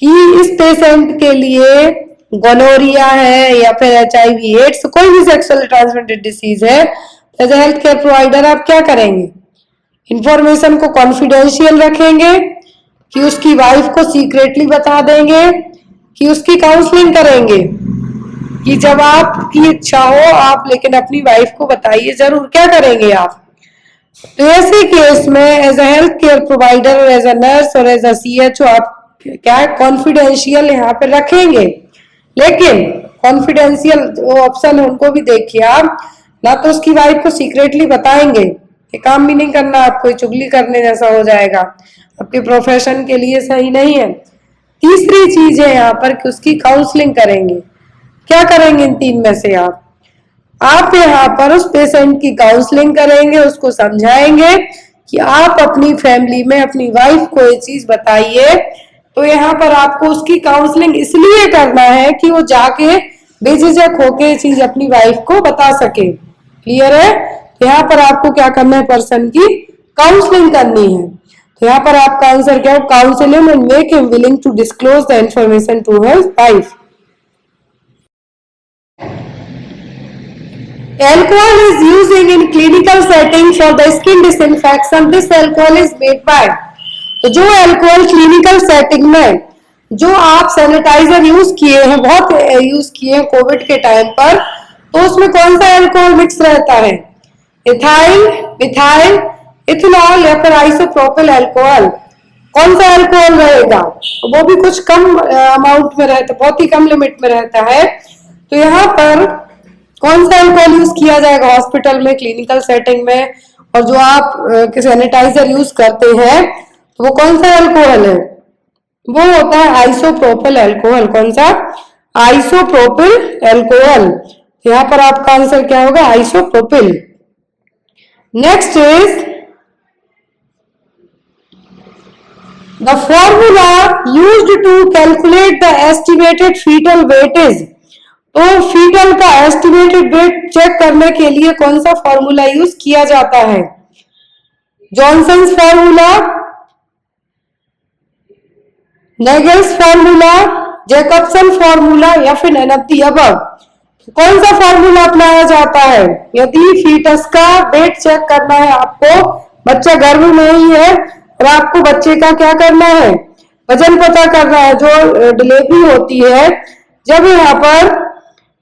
कि इस पेशेंट के लिए गोनोरिया है या फिर HIV/AIDS, कोई भी सेक्सुअली ट्रांसमिटेड डिसीज है। As a health care provider आप क्या करेंगे? इंफॉर्मेशन को कॉन्फिडेंशियल रखेंगे, कि उसकी वाइफ को सीक्रेटली बता देंगे, कि उसकी काउंसलिंग करेंगे, कि जब आपकी इच्छा हो आप लेकिन अपनी वाइफ को बताइए जरूर। क्या करेंगे आप? तो ऐसे केस में as a health care provider और एज अ नर्स और एज अ CHO आप क्या कॉन्फिडेंशियल यहाँ पे रखेंगे, लेकिन कॉन्फिडेंशियल जो ऑप्शन है उनको भी देखिए आप, ना तो उसकी वाइफ को सीक्रेटली बताएंगे, ये काम भी नहीं करना, आपको चुगली करने जैसा हो जाएगा, आपके प्रोफेशन के लिए सही नहीं है। तीसरी चीज है यहाँ पर कि उसकी काउंसलिंग करेंगे। क्या करेंगे इन 3 में से आप यहाँ पर उस पेशेंट की काउंसलिंग करेंगे, उसको समझाएंगे कि आप अपनी फैमिली में अपनी वाइफ को ये चीज बताइए। तो यहाँ पर आपको उसकी काउंसलिंग इसलिए करना है कि वो जाके बेझिझक होके ये चीज अपनी वाइफ को बता सके। क्लियर है? यहाँ पर आपको क्या करना है? पर्सन की काउंसलिंग करनी है। तो यहाँ पर आपका आंसर क्या है? Counsel him and make him willing to disclose the information to his wife. Alcohol is using in clinical setting for the skin disinfection. This alcohol is made by, तो जो अल्कोहल क्लिनिकल सेटिंग में जो आप sanitiser use किए हैं, बहुत use किए हैं कोविड के टाइम पर, तो उसमें कौन सा अल्कोहल मिक्स रहता है? इथाइल, मिथाइल, इथेनॉल या फिर आइसोप्रोपिल अल्कोहल। कौन सा अल्कोहल रहेगा? वो भी कुछ कम अमाउंट में रहता है, बहुत ही कम लिमिट में रहता है। तो यहाँ पर कौन सा अल्कोहल यूज किया जाएगा हॉस्पिटल में, क्लिनिकल सेटिंग में, और जो आप सैनिटाइजर यूज करते हैं तो वो कौन सा अल्कोहल है? वो होता है आइसोप्रोपिल अल्कोहल। कौन सा? Isopropyl alcohol. यहाँ पर आपका आंसर क्या होगा? Isopropyl. Next is the formula used to calculate the estimated fetal weight is. तो फीटल का एस्टिमेटेड वेट चेक करने के लिए कौन सा फॉर्मूला यूज किया जाता है? Johnson's formula, Naegele's formula, Jacobson formula या फिर नन ऑफ द अबव। कौन सा फॉर्मूला अपनाया जाता है यदि फीटस का वेट चेक करना है? आपको बच्चा गर्भ में ही है और आपको बच्चे का क्या करना है? वजन पता करना है। जो डिलीवरी होती है, जब यहाँ पर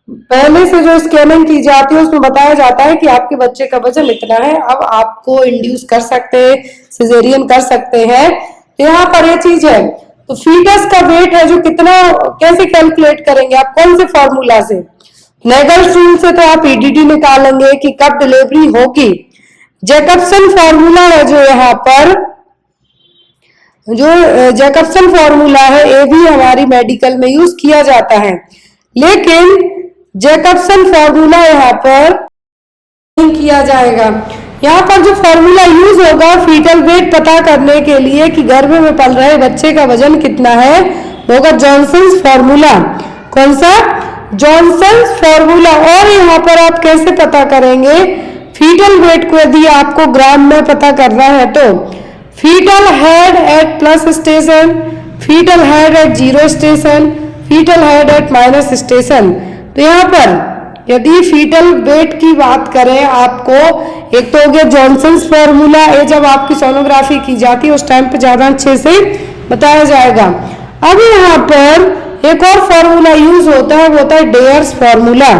पहले से जो स्कैनिंग की जाती है उसमें बताया जाता है कि आपके बच्चे का वजन इतना है, अब आपको इंड्यूस कर सकते हैं, सिजेरियन कर सकते हैं। तो यहाँ पर ये चीज है। तो फीटस का वेट है जो कितना, कैसे कैलकुलेट करेंगे आप? कौन से फॉर्मूला से? नेगल्स रूल से तो आप EDD निकालेंगे कि कब डिलीवरी होगी। जैकबसन फॉर्मूला है जो यहाँ पर जो जैकबसन फॉर्मूला है ये भी हमारी मेडिकल में यूज किया जाता है, लेकिन जैकबसन फॉर्मूला यहाँ पर नहीं किया जाएगा। यहाँ पर जो फॉर्मूला यूज होगा फीटल वेट पता करने के लिए कि गर्भ में पल रहे बच्चे का वजन कितना है, होगा जॉनसन्स फॉर्मूला। कौन सा? Johnson's formula. और यहाँ पर आप कैसे पता करेंगे फीटल वेट को? यदि आपको ग्राम में पता करना है तो fetal head at plus station, fetal head at zero station, fetal head at minus station. तो यहाँ पर यदि फीटल वेट की बात करें आपको, एक तो हो गया जॉनसन्स फॉर्मूला, ये जब आपकी सोनोग्राफी की जाती है उस टाइम पे ज्यादा अच्छे से बताया जाएगा। अब यहाँ पर एक और फॉर्मूला यूज होता है, वो होता है Dare's formula.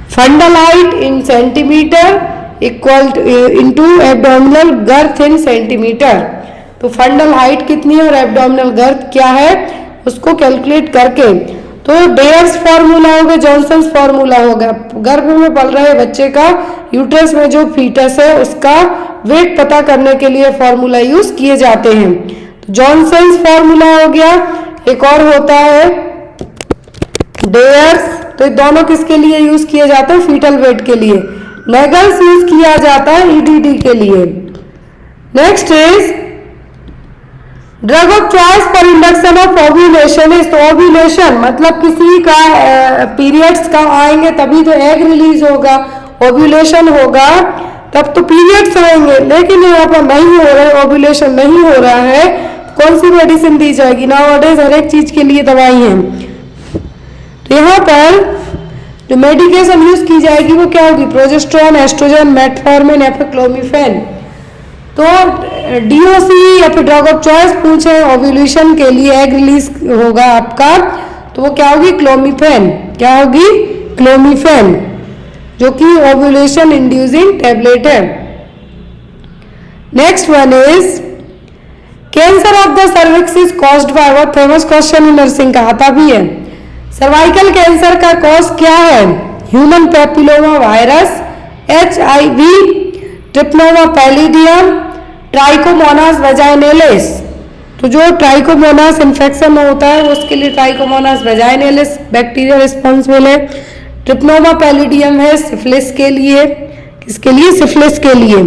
Fundal height in centimetre equal into abdominal girth in centimetre. तो फंडल हाइट कितनी है और एब्डोमिनल गर्थ क्या है उसको कैलकुलेट करके, तो डेयर्स फॉर्मूला हो गया, जॉनसन्स फॉर्मूला हो गया। गर्भ में पल रहे बच्चे का यूट्रस में जो फीटस है उसका वेट पता करने के लिए फॉर्मूला यूज किए जाते हैं। तो जॉनसन्स फॉर्मूला हो गया, एक और होता है डेयर्स। तो ये दोनों किसके लिए यूज किए जाते हैं? फीटल वेट के लिए। नेगल्स यूज किया जाता है ईडीडी के लिए। Next is drug of choice for induction of ovulation is. तो ओव्यूलेशन मतलब किसी का पीरियड्स का आएंगे तभी तो एग रिलीज होगा, ओव्यूलेशन होगा तब तो पीरियड्स आएंगे, लेकिन यहाँ पर नहीं हो रहा है, ओव्यूलेशन नहीं हो रहा है, कौन सी मेडिसिन दी जाएगी? नाउअडेज हर एक चीज के लिए दवाई है। तो यहाँ पर जो मेडिकेशन यूज की जाएगी वो क्या होगी? प्रोजेस्टेरोन, एस्ट्रोजन, मेटफॉर्मिन या फिर क्लोमिफेन। तो डीओसी या फिर ड्रग ऑफ चॉइस पूछे ओव्यूलेशन के लिए एग रिलीज होगा आपका, तो वो क्या होगी? क्लोमिफेन। क्या होगी? क्लोमिफेन, जो कि ओव्यूलेशन इंड्यूसिंग टैबलेट है। Next one is cancer of the cervix is caused bye, बहुत फेमस क्वेश्चन नर्सिंग का आता भी है। सर्वाइकल कैंसर का कॉज क्या है? Human papilloma virus, HIV, treponema pallidum, trichomonas vaginalis. तो जो ट्राइकोमोनास इन्फेक्शन होता है उसके लिए ट्राइकोमोनास वेजाइनेलिस बैक्टीरिया रिस्पॉन्सिबल है। ट्रिप्नोमा पैलिडियम है सिफिलिस के लिए। किसके लिए? सिफिलिस के लिए।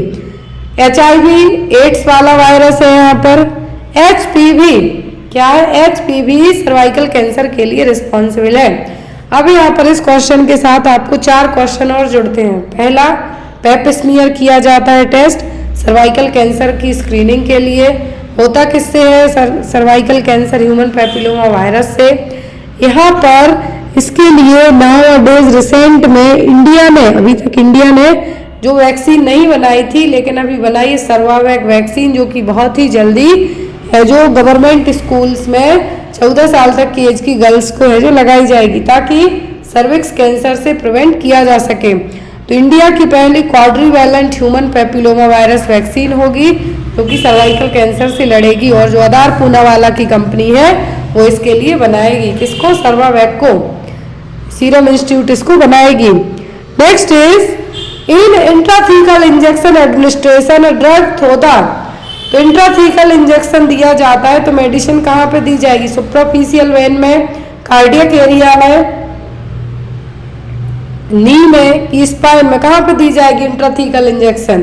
HIV एड्स वाला वायरस है यहाँ पर। HPV क्या है? HPV सर्वाइकल कैंसर के लिए रिस्पॉन्सिबल है। अब यहाँ पर इस क्वेश्चन के साथ आपको 4 क्वेश्चन और जुड़ते हैं। पहला, पेप स्मीयर किया जाता है टेस्ट सर्वाइकल कैंसर की स्क्रीनिंग के लिए। होता किससे है cervical cancer? Human papilloma virus से। यहाँ पर इसके लिए नाउअडेज रिसेंट में इंडिया ने, अभी तक इंडिया ने जो वैक्सीन नहीं बनाई थी लेकिन अभी बनाई है सर्वावैक वैक्सीन, जो कि बहुत ही जल्दी है जो गवर्नमेंट स्कूल्स में 14 साल तक की एज की गर्ल्स को है जो लगाई जाएगी ताकि सर्विक्स कैंसर से प्रिवेंट किया जा सके। तो इंडिया की पहली क्वाड्रीवैलेंट ह्यूमन पैपिलोमा वायरस वैक्सीन होगी जो कि सर्वाइकल कैंसर से लड़ेगी, और जो आधार पूनावाला की कंपनी है वो इसके लिए बनाएगी। किसको? सर्वावैक को। सीरम इंस्टीट्यूट इसको बनाएगी। Next is in intrathecal injection administration drug थोड़ा। तो इंट्राथीकल इंजेक्शन दिया जाता है तो मेडिसिन कहाँ पे दी जाएगी? सुप्राफिशियल वेन में, कार्डियक एरिया में, नी में, स्पाइन में, कहाँ पे दी जाएगी इंट्राथीकल इंजेक्शन?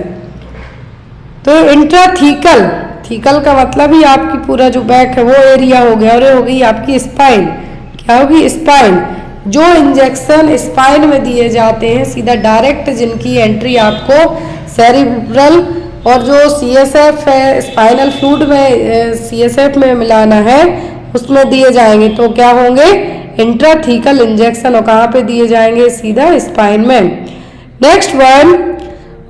तो इंट्राथीकल, थीकल का मतलब ही आपकी पूरा जो बैक है वो एरिया हो गया, और ये हो गई आपकी स्पाइन। क्या होगी? स्पाइन। जो इंजेक्शन स्पाइन में दिए जाते हैं सीधा डायरेक्ट, जिनकी एंट्री आपको सेरिब्रल और जो CSF है स्पाइनल फ्लूइड में CSF में मिलाना है उसमें दिए जाएंगे, तो क्या होंगे? Intrathecal injection. और कहाँ पे दिए जाएंगे? सीधा स्पाइन में। Next one,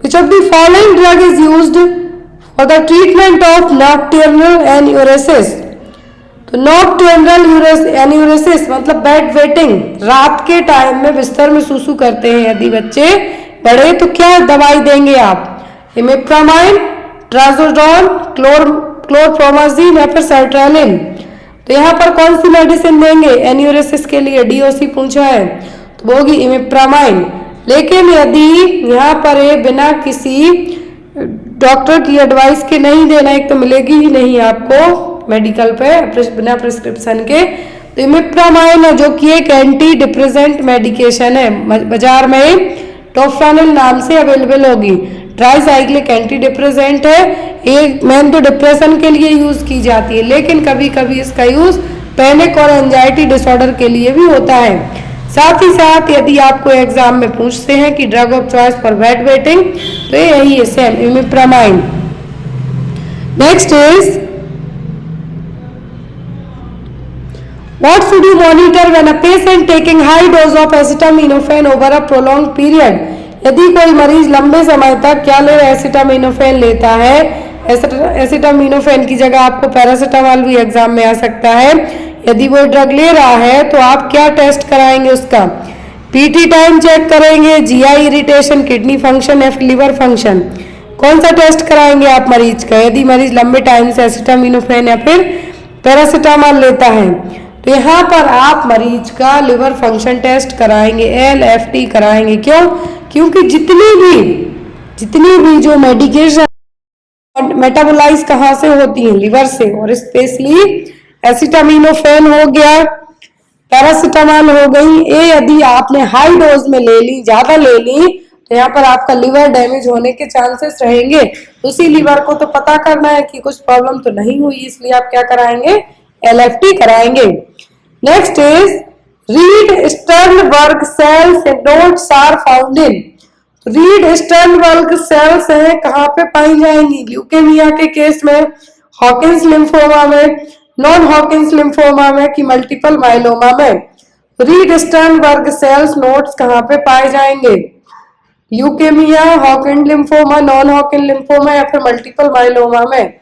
which of the following drug is used for the treatment of nocturnal enuresis. तो नॉक्टर्नल एन्यूरेसिस मतलब बेड वेटिंग, रात के टाइम में बिस्तर में सूसू करते हैं यदि बच्चे बड़े, तो क्या दवाई देंगे आप? इमिप्रामाइन, ट्राजोडोन, क्लोरप्रोमाजीन या फिर सर्ट्रेलिन। तो यहाँ पर कौन सी मेडिसिन देंगे एन्यूरेसिस के लिए? DOC पूछा है तो वो होगी इमिप्रामाइन। लेकिन यदि यहाँ पर बिना किसी डॉक्टर की एडवाइस के नहीं देना, एक तो मिलेगी ही नहीं आपको मेडिकल पे बिना प्रिस्क्रिप्शन के। तो इमिप्रामाइन है जो कि एक एंटी डिप्रेसेंट मेडिकेशन है, बाजार में टोफानिल नाम से अवेलेबल होगी। ट्राईसाइक्लिक एंटी डिप्रेसेंट है, एक मेन तो डिप्रेशन के लिए यूज की जाती है, लेकिन कभी कभी इसका यूज पैनिक और एंजाइटी डिसऑर्डर के लिए भी होता है। साथ ही साथ यदि आपको एग्जाम में पूछते हैं कि drug of choice for bed wetting, तो यही है same, imipramine. Next is what should you monitor when a patient taking high dose of acetaminophen over a prolonged period? यदि कोई मरीज लंबे समय तक क्या ले एसिटामिनोफेन लेता है, एसिटामिनोफेन की जगह आपको पैरासीटामोल भी एग्जाम में आ सकता है। यदि वो ड्रग ले रहा है तो आप क्या टेस्ट कराएंगे उसका? पीटी टाइम चेक करेंगे, जीआई इरिटेशन, किडनी फंक्शन या लिवर फंक्शन, कौन सा टेस्ट कराएंगे आप मरीज का? यदि मरीज लंबे टाइम से एसिटामिनोफेन या फिर पैरासीटामोल लेता है तो यहाँ पर आप मरीज का लिवर फंक्शन टेस्ट कराएंगे, एलएफटी कराएंगे। क्यों? क्योंकि जितनी भी जो मेडिकेशन मेटाबोलाइज कहाँ से होती है? लिवर से, और स्पेशली एसिटामिनोफेन हो गया, पैरासीटामोल हो गई, ये यदि आपने हाई डोज में ले ली, ज्यादा ले ली, तो यहाँ पर आपका लिवर डैमेज होने के चांसेस रहेंगे। उसी लिवर को तो पता करना है कि कुछ प्रॉब्लम तो नहीं हुई, इसलिए आप क्या कराएंगे? एलएफटी कराएंगे। Next is Reed Sternberg cells nodes are found in. Reed Sternberg cells है कहाँ पे पाई जाएंगी? ल्यूकेमिया के केस में, हॉकिंस लिम्फोमा में, नॉन हॉकिंस लिम्फोमा में कि मल्टीपल माइलोमा में। रीड स्टर्नबर्ग सेल्स नोड्स कहाँ पे पाए जाएंगे? Leukaemia, Hodgkin lymphoma, non Hodgkin lymphoma या फिर मल्टीपल माइलोमा में।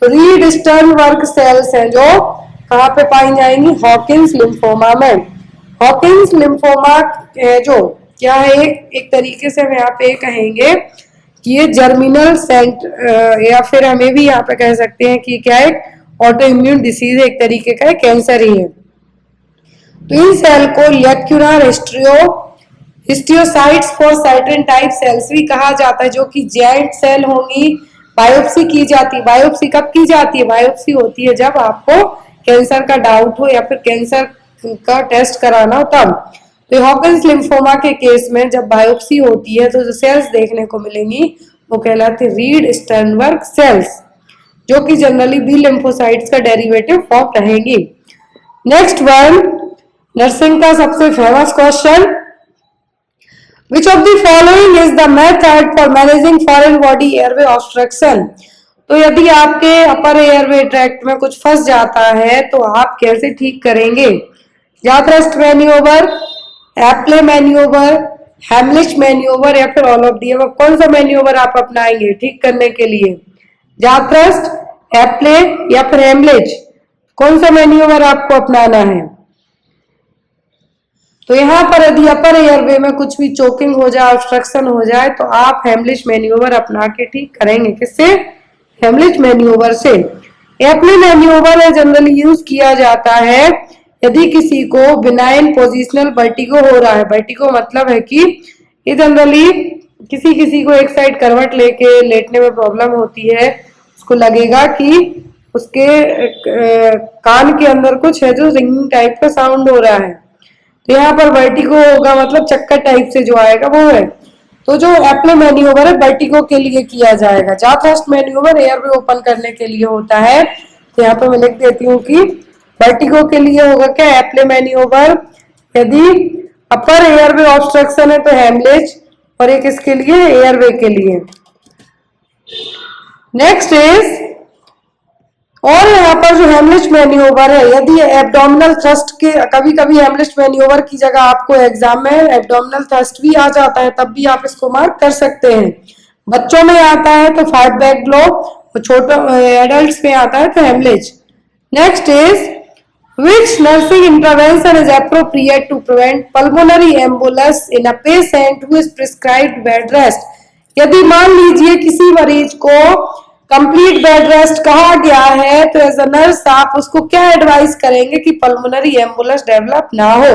तो रीड स्टर्नबर्ग सेल्स हैं जो कहाँ पे पाई जाएंगी? हॉकिंस लिम्फोमा में। हॉकिंस लिम्फोमा जो क्या है, एक तरीके से हम यहाँ पे कहेंगे कि ये जर्मिनल सेंट या फिर हमें भी यहाँ पे कह सकते हैं कि क्या है, ऑटो इम्यून डिसीज, एक तरीके का कैंसर ही है। तो इन सेल को लेक्यूलर histiocytes for certain type cells भी कहा जाता है, जो कि जायंट सेल होंगी। बायोप्सी की जाती है। बायोप्सी कब की जाती है? बायोप्सी होती है जब आपको कैंसर का डाउट हो या फिर कैंसर का टेस्ट कराना हो तब। तो हॉकिंस लिम्फोमा के केस में जब बायोप्सी होती है तो जो सेल्स देखने को मिलेंगी वो कहलाते हैं रीड स्टर्नबर्ग सेल्स, जो कि जनरली बी लिम्फोसाइट्स का डेरिवेटिव फॉर्म रहेंगी। नेक्स्ट वन, नर्सिंग का सबसे famous question, Which of the following is the method for managing foreign body airway obstruction? तो यदि आपके अपर एयरवे ट्रैक्ट में कुछ फंस जाता है तो आप कैसे ठीक करेंगे? Jaw thrust manoeuvre, Epley manoeuvre, Heimlich manoeuvre या फिर ऑल ऑफ दी अबव? कौन सा मैन्यूवर आप अपनाएंगे ठीक करने के लिए? जाथ्रस्ट, एप्ले या फिर हेमलिच, कौन सा मैन्यूवर आपको अपनाना है? तो यहाँ पर यदि अपर एयरवे में कुछ भी चोकिंग हो जाए, ऑब्स्ट्रक्शन हो जाए, तो आप हेमलिच मैन्यूवर अपना के ठीक करेंगे। किससे? हेमलिच मैन्यूवर से। एप्ले मैन्यूवर जनरली यूज किया जाता है यदि किसी को बिनाइन पोजिशनल वर्टिगो हो रहा है। वर्टिगो मतलब है कि ये जनरली किसी को एक साइड करवट लेके लेटने में प्रॉब्लम होती है, उसको लगेगा कि उसके कान के अंदर कुछ है जो रिंगिंग टाइप का साउंड हो रहा है, तो यहाँ पर वर्टिगो होगा, मतलब चक्कर टाइप से जो आएगा वो है। तो जो एप्ले मैन्यूवर है वर्टिगो के लिए किया जाएगा। जाथ्रस्ट मैन्यूवर एयरवे ओपन करने के लिए होता है। तो यहाँ पर मैं लिख देती हूँ कि वर्टिगो के लिए होगा क्या? एप्ले मैन्यूवर। यदि अपर एयरवे ऑब्स्ट्रक्शन है तो हेमलिच, और एक इसके लिए एयरवे के लिए। नेक्स्ट इज, और यहाँ पर जो हेमलिच मैन्यूवर है, यदि एब्डोमिनल थ्रस्ट के, कभी कभी हेमलिच मैन्यूवर की जगह आपको एग्जाम में एब्डोमिनल थ्रस्ट भी आ जाता है, तब भी आप इसको मार्क कर सकते हैं। बच्चों में आता है तो फैट बैक ग्लोब, छोटे एडल्ट्स में आता है तो Heimlich. Next is, which nursing intervention is appropriate to prevent pulmonary embolus in a patient who is prescribed bed rest? यदि मान लीजिए किसी मरीज को कंप्लीट बेड रेस्ट कहा गया है, तो एज अ नर्स आप उसको क्या एडवाइस करेंगे कि पल्मोनरी एम्बुलेंस डेवलप ना हो?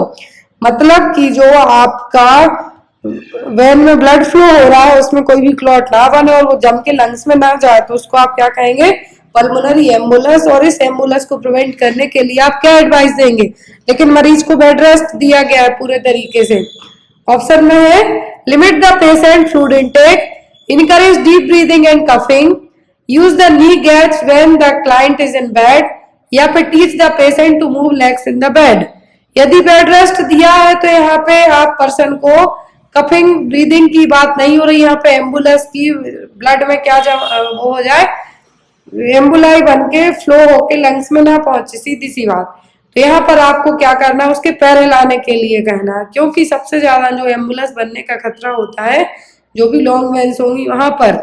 मतलब कि जो आपका वेन में ब्लड फ्लो हो रहा है उसमें कोई भी क्लॉट ना बने और वो जम के लंग्स में ना जाए, तो उसको आप क्या कहेंगे? पल्मोनरी एम्बुलस, और इस एम्बुलस को प्रिवेंट करने के लिए आप क्या एडवाइस देंगे? लेकिन मरीज को बेड रेस्ट दिया गया है पूरे तरीके से। ऑप्शन में है limit the patient fluid intake, encourage deep breathing and coughing, use the knee gads when the client is in bed, या फिर teach the patient to move legs in the bed। यदि बेड रेस्ट दिया है तो यहाँ पे आप person को कफिंग ब्रीदिंग की बात नहीं हो रही, यहाँ पे एम्बुलस की ब्लड में क्या वो हो जाए, एम्बुलाई बन के फ्लो होके लंग्स में ना पहुंचे, सीधी सी बात। तो यहाँ पर आपको क्या करना है, उसके पैर हिलाने के लिए कहना है, क्योंकि सबसे ज्यादा जो एम्बुलेंस बनने का खतरा होता है जो भी लॉन्ग वेन्स होंगी वहां पर,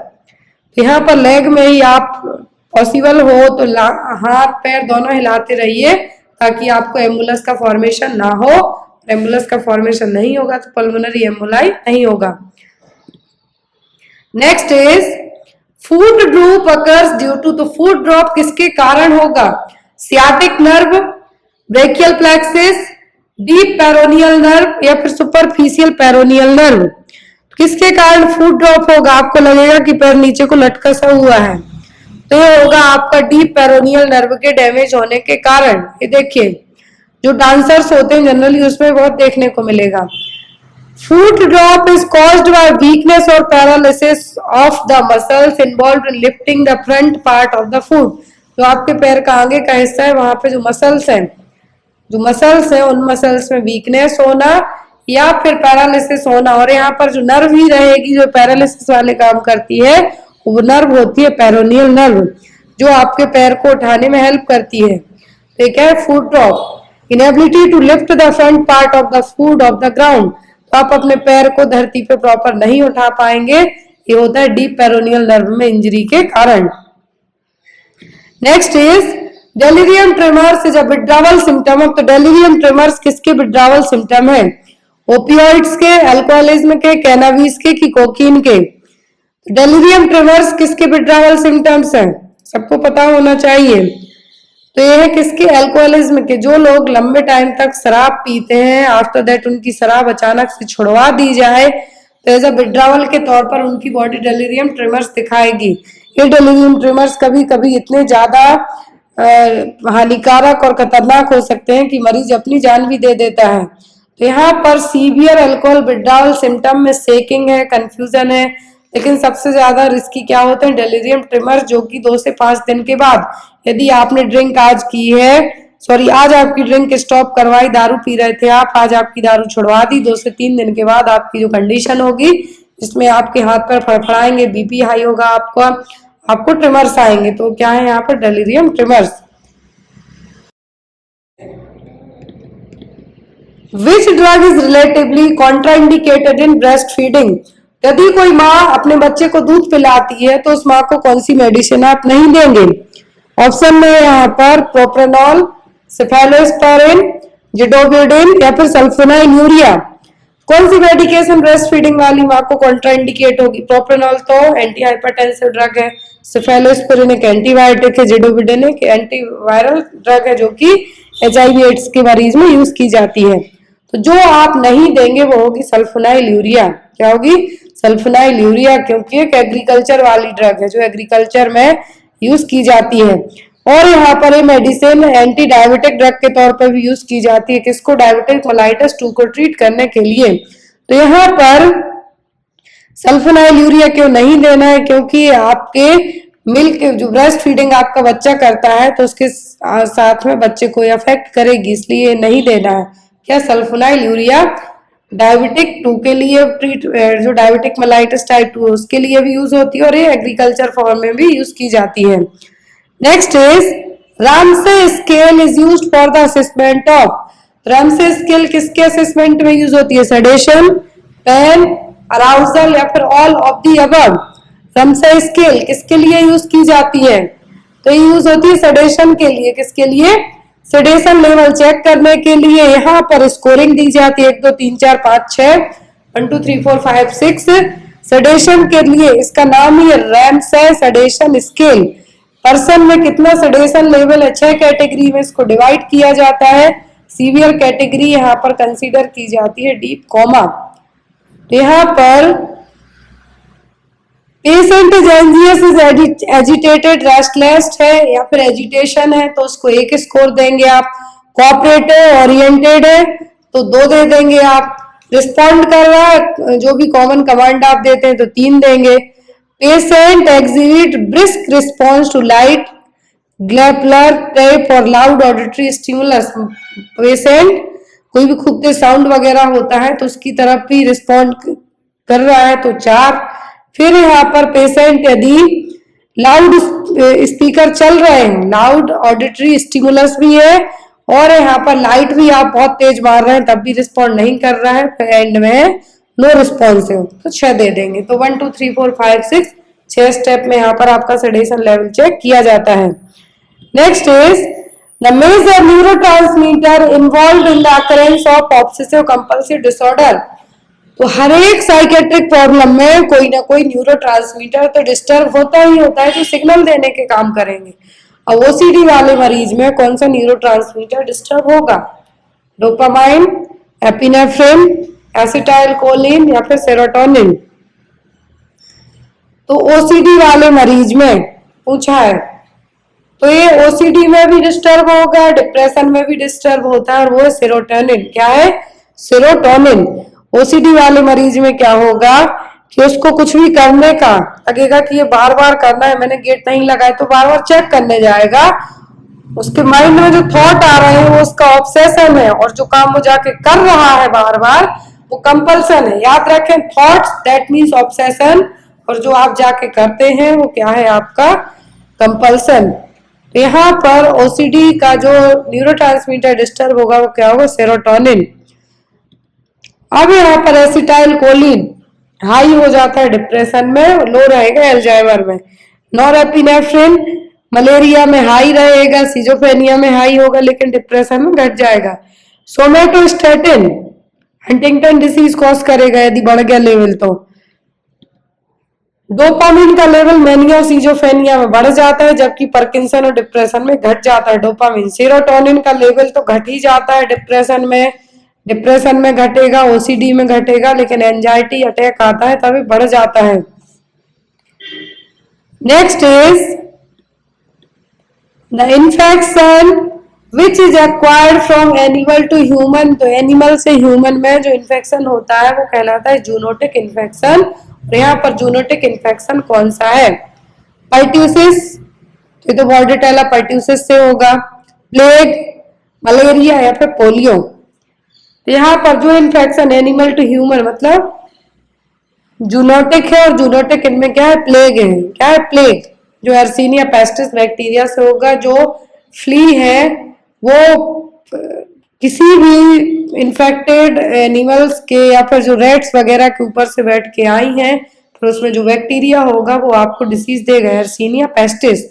यहाँ पर लेग में ही आप पॉसिबल हो तो हाथ पैर दोनों हिलाते रहिए ताकि आपको एम्बुलेंस का फॉर्मेशन ना हो। एम्बुलेंस का फॉर्मेशन नहीं होगा तो पल्मोनरी एम्बुलाई नहीं होगा। Next is foot drop occurs due to, तो फूड ड्रॉप किसके कारण होगा? Sciatic nerve, brachial plexus, deep peroneal nerve, या फिर सुपरफिशियल पेरोनियल नर्व। किसके कारण फूड ड्रॉप होगा? आपको लगेगा कि पैर नीचे को लटका सा हुआ है, तो ये होगा आपका डीप पेरोनियल नर्व के डैमेज होने के कारण। ये देखिए जो डांसर्स होते हैं जनरली उसमें बहुत देखने को मिलेगा। Foot drop is caused by weakness और paralysis of the muscles involved in lifting the front part of the foot. जो आपके पैर का आगे का हिस्सा है वहां पे जो मसल्स है उन मसल्स में वीकनेस होना या फिर पैरालिसिस होना, और यहाँ पर जो नर्व ही रहेगी जो पैरालिसिस वाले काम करती है वो नर्व होती है पेरोनियल नर्व, जो आपके पैर को उठाने में हेल्प करती है। तो क्या है foot drop? Inability to lift the front part of the foot of the ground, तो आप अपने पैर को धरती पे प्रॉपर नहीं उठा पाएंगे, ये होता है डीप पेरोनियल नर्व में इंजरी के कारण। Next is delirium tremors is a withdrawal symptom. तो डेलिरियम ट्रेमर्स किसके विथड्रॉवल सिम्टम है? ओपियोइड्स के, अल्कोहलिज्म के, कैनाबिस के कि कोकीन के? डेलिरियम ट्रेमर्स किसके विथड्रॉवल सिम्टम्स हैं? सबको पता होना चाहिए। तो ये है किसके? अल्कोहलिज्म के। जो लोग लंबे टाइम तक शराब पीते हैं, आफ्टर दैट उनकी शराब अचानक से छुड़वा दी जाए तो एज अ विथड्रॉवल के तौर पर उनकी बॉडी डेलिरियम ट्रेमर्स दिखाएगी। ये डेलिरियम ट्रेमर्स कभी कभी इतने ज्यादा हानिकारक और खतरनाक हो सकते हैं कि मरीज अपनी जान भी दे देता है। तो यहाँ पर सीवियर अल्कोहल विथड्रॉवल सिम्टम में शेकिंग है, कंफ्यूजन है, लेकिन सबसे ज्यादा रिस्की क्या होते हैं? डेलिरियम ट्रेमर्स, जो कि 2 से 5 दिन के बाद, यदि आपने ड्रिंक आज की है, आज आपकी ड्रिंक स्टॉप करवाई, दारू पी रहे थे आप, आज आपकी दारू छुड़वा दी, 2 से 3 दिन के बाद आपकी जो कंडीशन होगी इसमें आपके हाथ पैर फड़फड़ाएंगे, बीपी हाई होगा, आपको ट्रिमर्स आएंगे। तो क्या है यहाँ पर? Delirium trimmers. Which drug is relatively contraindicated in breast feeding? यदि कोई माँ अपने बच्चे को दूध पिलाती है तो उस माँ को कौन सी मेडिसिन आप नहीं देंगे? ऑप्शन में यहाँ पर प्रोप्रेनॉल, सेफेलोस्पारिन, जिडोबिडिन या फिर सल्फोनाइलूरिया। कौन सी मेडिकेशन ब्रेस्ट फीडिंग वाली माँ को कॉन्ट्राइंडिकेट होगी? प्रोप्रेनॉल तो एंटी हाइपरटेंसिव ड्रग है, सेफेलोस्पारिन एक एंटीबायोटिक है, जिडोबिडिन एक एंटीवायरल ड्रग है जो कि HIV एड्स के मरीज में यूज की जाती है। तो जो आप नहीं देंगे वो होगी सल्फोनाइलूरिया। क्या होगी? सल्फोनाइलूरिया, क्योंकि एक एग्रीकल्चर वाली ड्रग है जो एग्रीकल्चर में यूज की जाती है। और यहाँ पर ये मेडिसिन एंटी डायबिटिक ड्रग के तौर पर भी यूज की जाती है। किसको? डायबिटिक मेलाइटस 2 को ट्रीट करने के लिए। तो यहाँ पर सल्फोनाइलूरिया क्यों नहीं देना है? क्योंकि आपके मिल्क जो ब्रेस्ट फीडिंग आपका बच्चा करता है तो उसके साथ में बच्चे को अफेक्ट करेगी, इसलिए नहीं देना है। क्या? सल्फोनाइलूरिया डायबिटिक 2 के लिए जो डायबिटिक मेलाइटिस टाइप 2 उसके लिए भी यूज होती है और ये एग्रीकल्चर फॉर्म में भी यूज की जाती है। Next is Ramsay scale is used for the assessment of. Ramsay scale किसके असेसमेंट में यूज होती है? सेडेशन, पेन, अराउजल या फिर all of the above. Ramsay scale किसके लिए यूज की जाती है? तो ये यूज होती है सेडेशन के लिए। किसके लिए? सेडेशन लेवल चेक करने के लिए। यहाँ पर स्कोरिंग दी जाती है 1 2 3 4 5 6 1 2 3 4 5 6 सेडेशन के लिए। इसका नाम ही रैमसे सेडेशन स्केल। पर्सन में कितना सेडेशन लेवल है? 6 कैटेगरी में इसको डिवाइड किया जाता है। सीवियर कैटेगरी यहाँ पर कंसीडर की जाती है डीप कोमा। यहाँ पर patient is anxious, is agitated, restless है या फिर एजिटेशन है तो उसको 1 स्कोर देंगे आप। कोऑपरेटिव ओरिएंटेड है तो 2 दे देंगे आप। रिस्पॉन्ड कर रहा है, जो भी कॉमन कमांड आप देते हैं तो 3 देंगे। Patient exhibit brisk response to light glabellar tap और लाउड ऑडिटरी स्टिमुलस। पेशेंट कोई भी खूब तेज साउंड वगैरह होता है तो उसकी तरफ भी रिस्पॉन्ड कर रहा है तो 4। फिर यहाँ पर पेशेंट यदि लाउड स्पीकर चल रहे हैं, लाउड ऑडिटरी स्टिमुलस भी है और यहाँ पर लाइट भी आप बहुत तेज मार रहे हैं तब भी रिस्पॉन्ड नहीं कर रहा है, फिर एंड में नो रिस्पॉन्सिव तो 6 दे देंगे। तो 1 2 3 4 5 6 6 स्टेप में यहाँ पर आपका सेडेशन लेवल चेक किया जाता है। Next is the major neurotransmitter involve in the occurrence of obsessive compulsive disorder. तो हर एक साइकेट्रिक प्रॉब्लम में कोई ना कोई न्यूरोट्रांसमीटर तो डिस्टर्ब होता ही होता है जो सिग्नल देने के काम करेंगे। अब ओसीडी वाले मरीज में कौन सा न्यूरोट्रांसमीटर डिस्टर्ब होगा? डोपामाइन, एपिनेफ्रिन, एसिटाइलकोलिन या फिर सेरोटोनिन। तो ओसीडी वाले मरीज में पूछा है तो ये ओसीडी में भी डिस्टर्ब होगा, डिप्रेशन में भी डिस्टर्ब होता है और वो है सेरोटोनिन। क्या है? सेरोटोनिन। ओसीडी वाले मरीज में क्या होगा कि उसको कुछ भी करने का लगेगा कि ये बार बार करना है, मैंने गेट नहीं लगाया तो बार बार चेक करने जाएगा। उसके माइंड में जो थॉट आ रहे हैं वो उसका ऑब्सेशन है और जो काम वो जाके कर रहा है बार बार वो कंपल्सन है। याद रखें, थॉट्स दैट मीन्स ऑब्सेशन और जो आप जाके करते हैं वो क्या है? आपका कंपल्सन। तो यहाँ पर ओसीडी का जो न्यूरोट्रांसमीटर डिस्टर्ब होगा वो क्या होगा? सेरोटोनिन। अब यहाँ पर एसिटाइलकोलिन हाई हो जाता है डिप्रेशन में, लो रहेगा एल्जाइमर में। नॉरएपिनेफ्रिन मलेरिया में हाई रहेगा, सिजोफ्रेनिया में हाई होगा लेकिन डिप्रेशन में घट जाएगा। सोमेटोस्टेटिन हंटिंगटन डिसीज कॉज करेगा यदि बढ़ गया लेवल तो। डोपामिन का लेवल मैनिया और सिजोफ्रेनिया में बढ़ जाता है जबकि पार्किंसन और डिप्रेशन में घट जाता है डोपामिन। सेरोटोनिन का लेवल तो घट ही जाता है डिप्रेशन में घटेगा, ओसीडी में घटेगा, लेकिन एंजाइटी अटैक आता है तभी बढ़ जाता है। Next is the infection which is acquired from animal to human. तो एनिमल से ह्यूमन में जो इन्फेक्शन होता है वो कहलाता है जूनोटिक इन्फेक्शन। और यहाँ पर जूनोटिक इन्फेक्शन कौन सा है? पर्ट्यूसिस, तो बॉर्डेटेला पर्ट्यूसिस से होगा। प्लेग, मलेरिया या फिर पोलियो। तो यहाँ पर जो इन्फेक्शन एनिमल टू ह्यूमन मतलब जूनोटिक है और जूनोटिक इनमें क्या है? प्लेग है। क्या है? प्लेग जो एर्सीनिया पेस्टिस बैक्टीरिया से होगा। जो फ्ली है वो किसी भी इन्फेक्टेड एनिमल्स के या फिर जो रेट्स वगैरह के ऊपर से बैठ के आई हैं फिर उसमें जो बैक्टीरिया होगा वो आपको डिसीज देगा, एर्सीनिया पेस्टिस।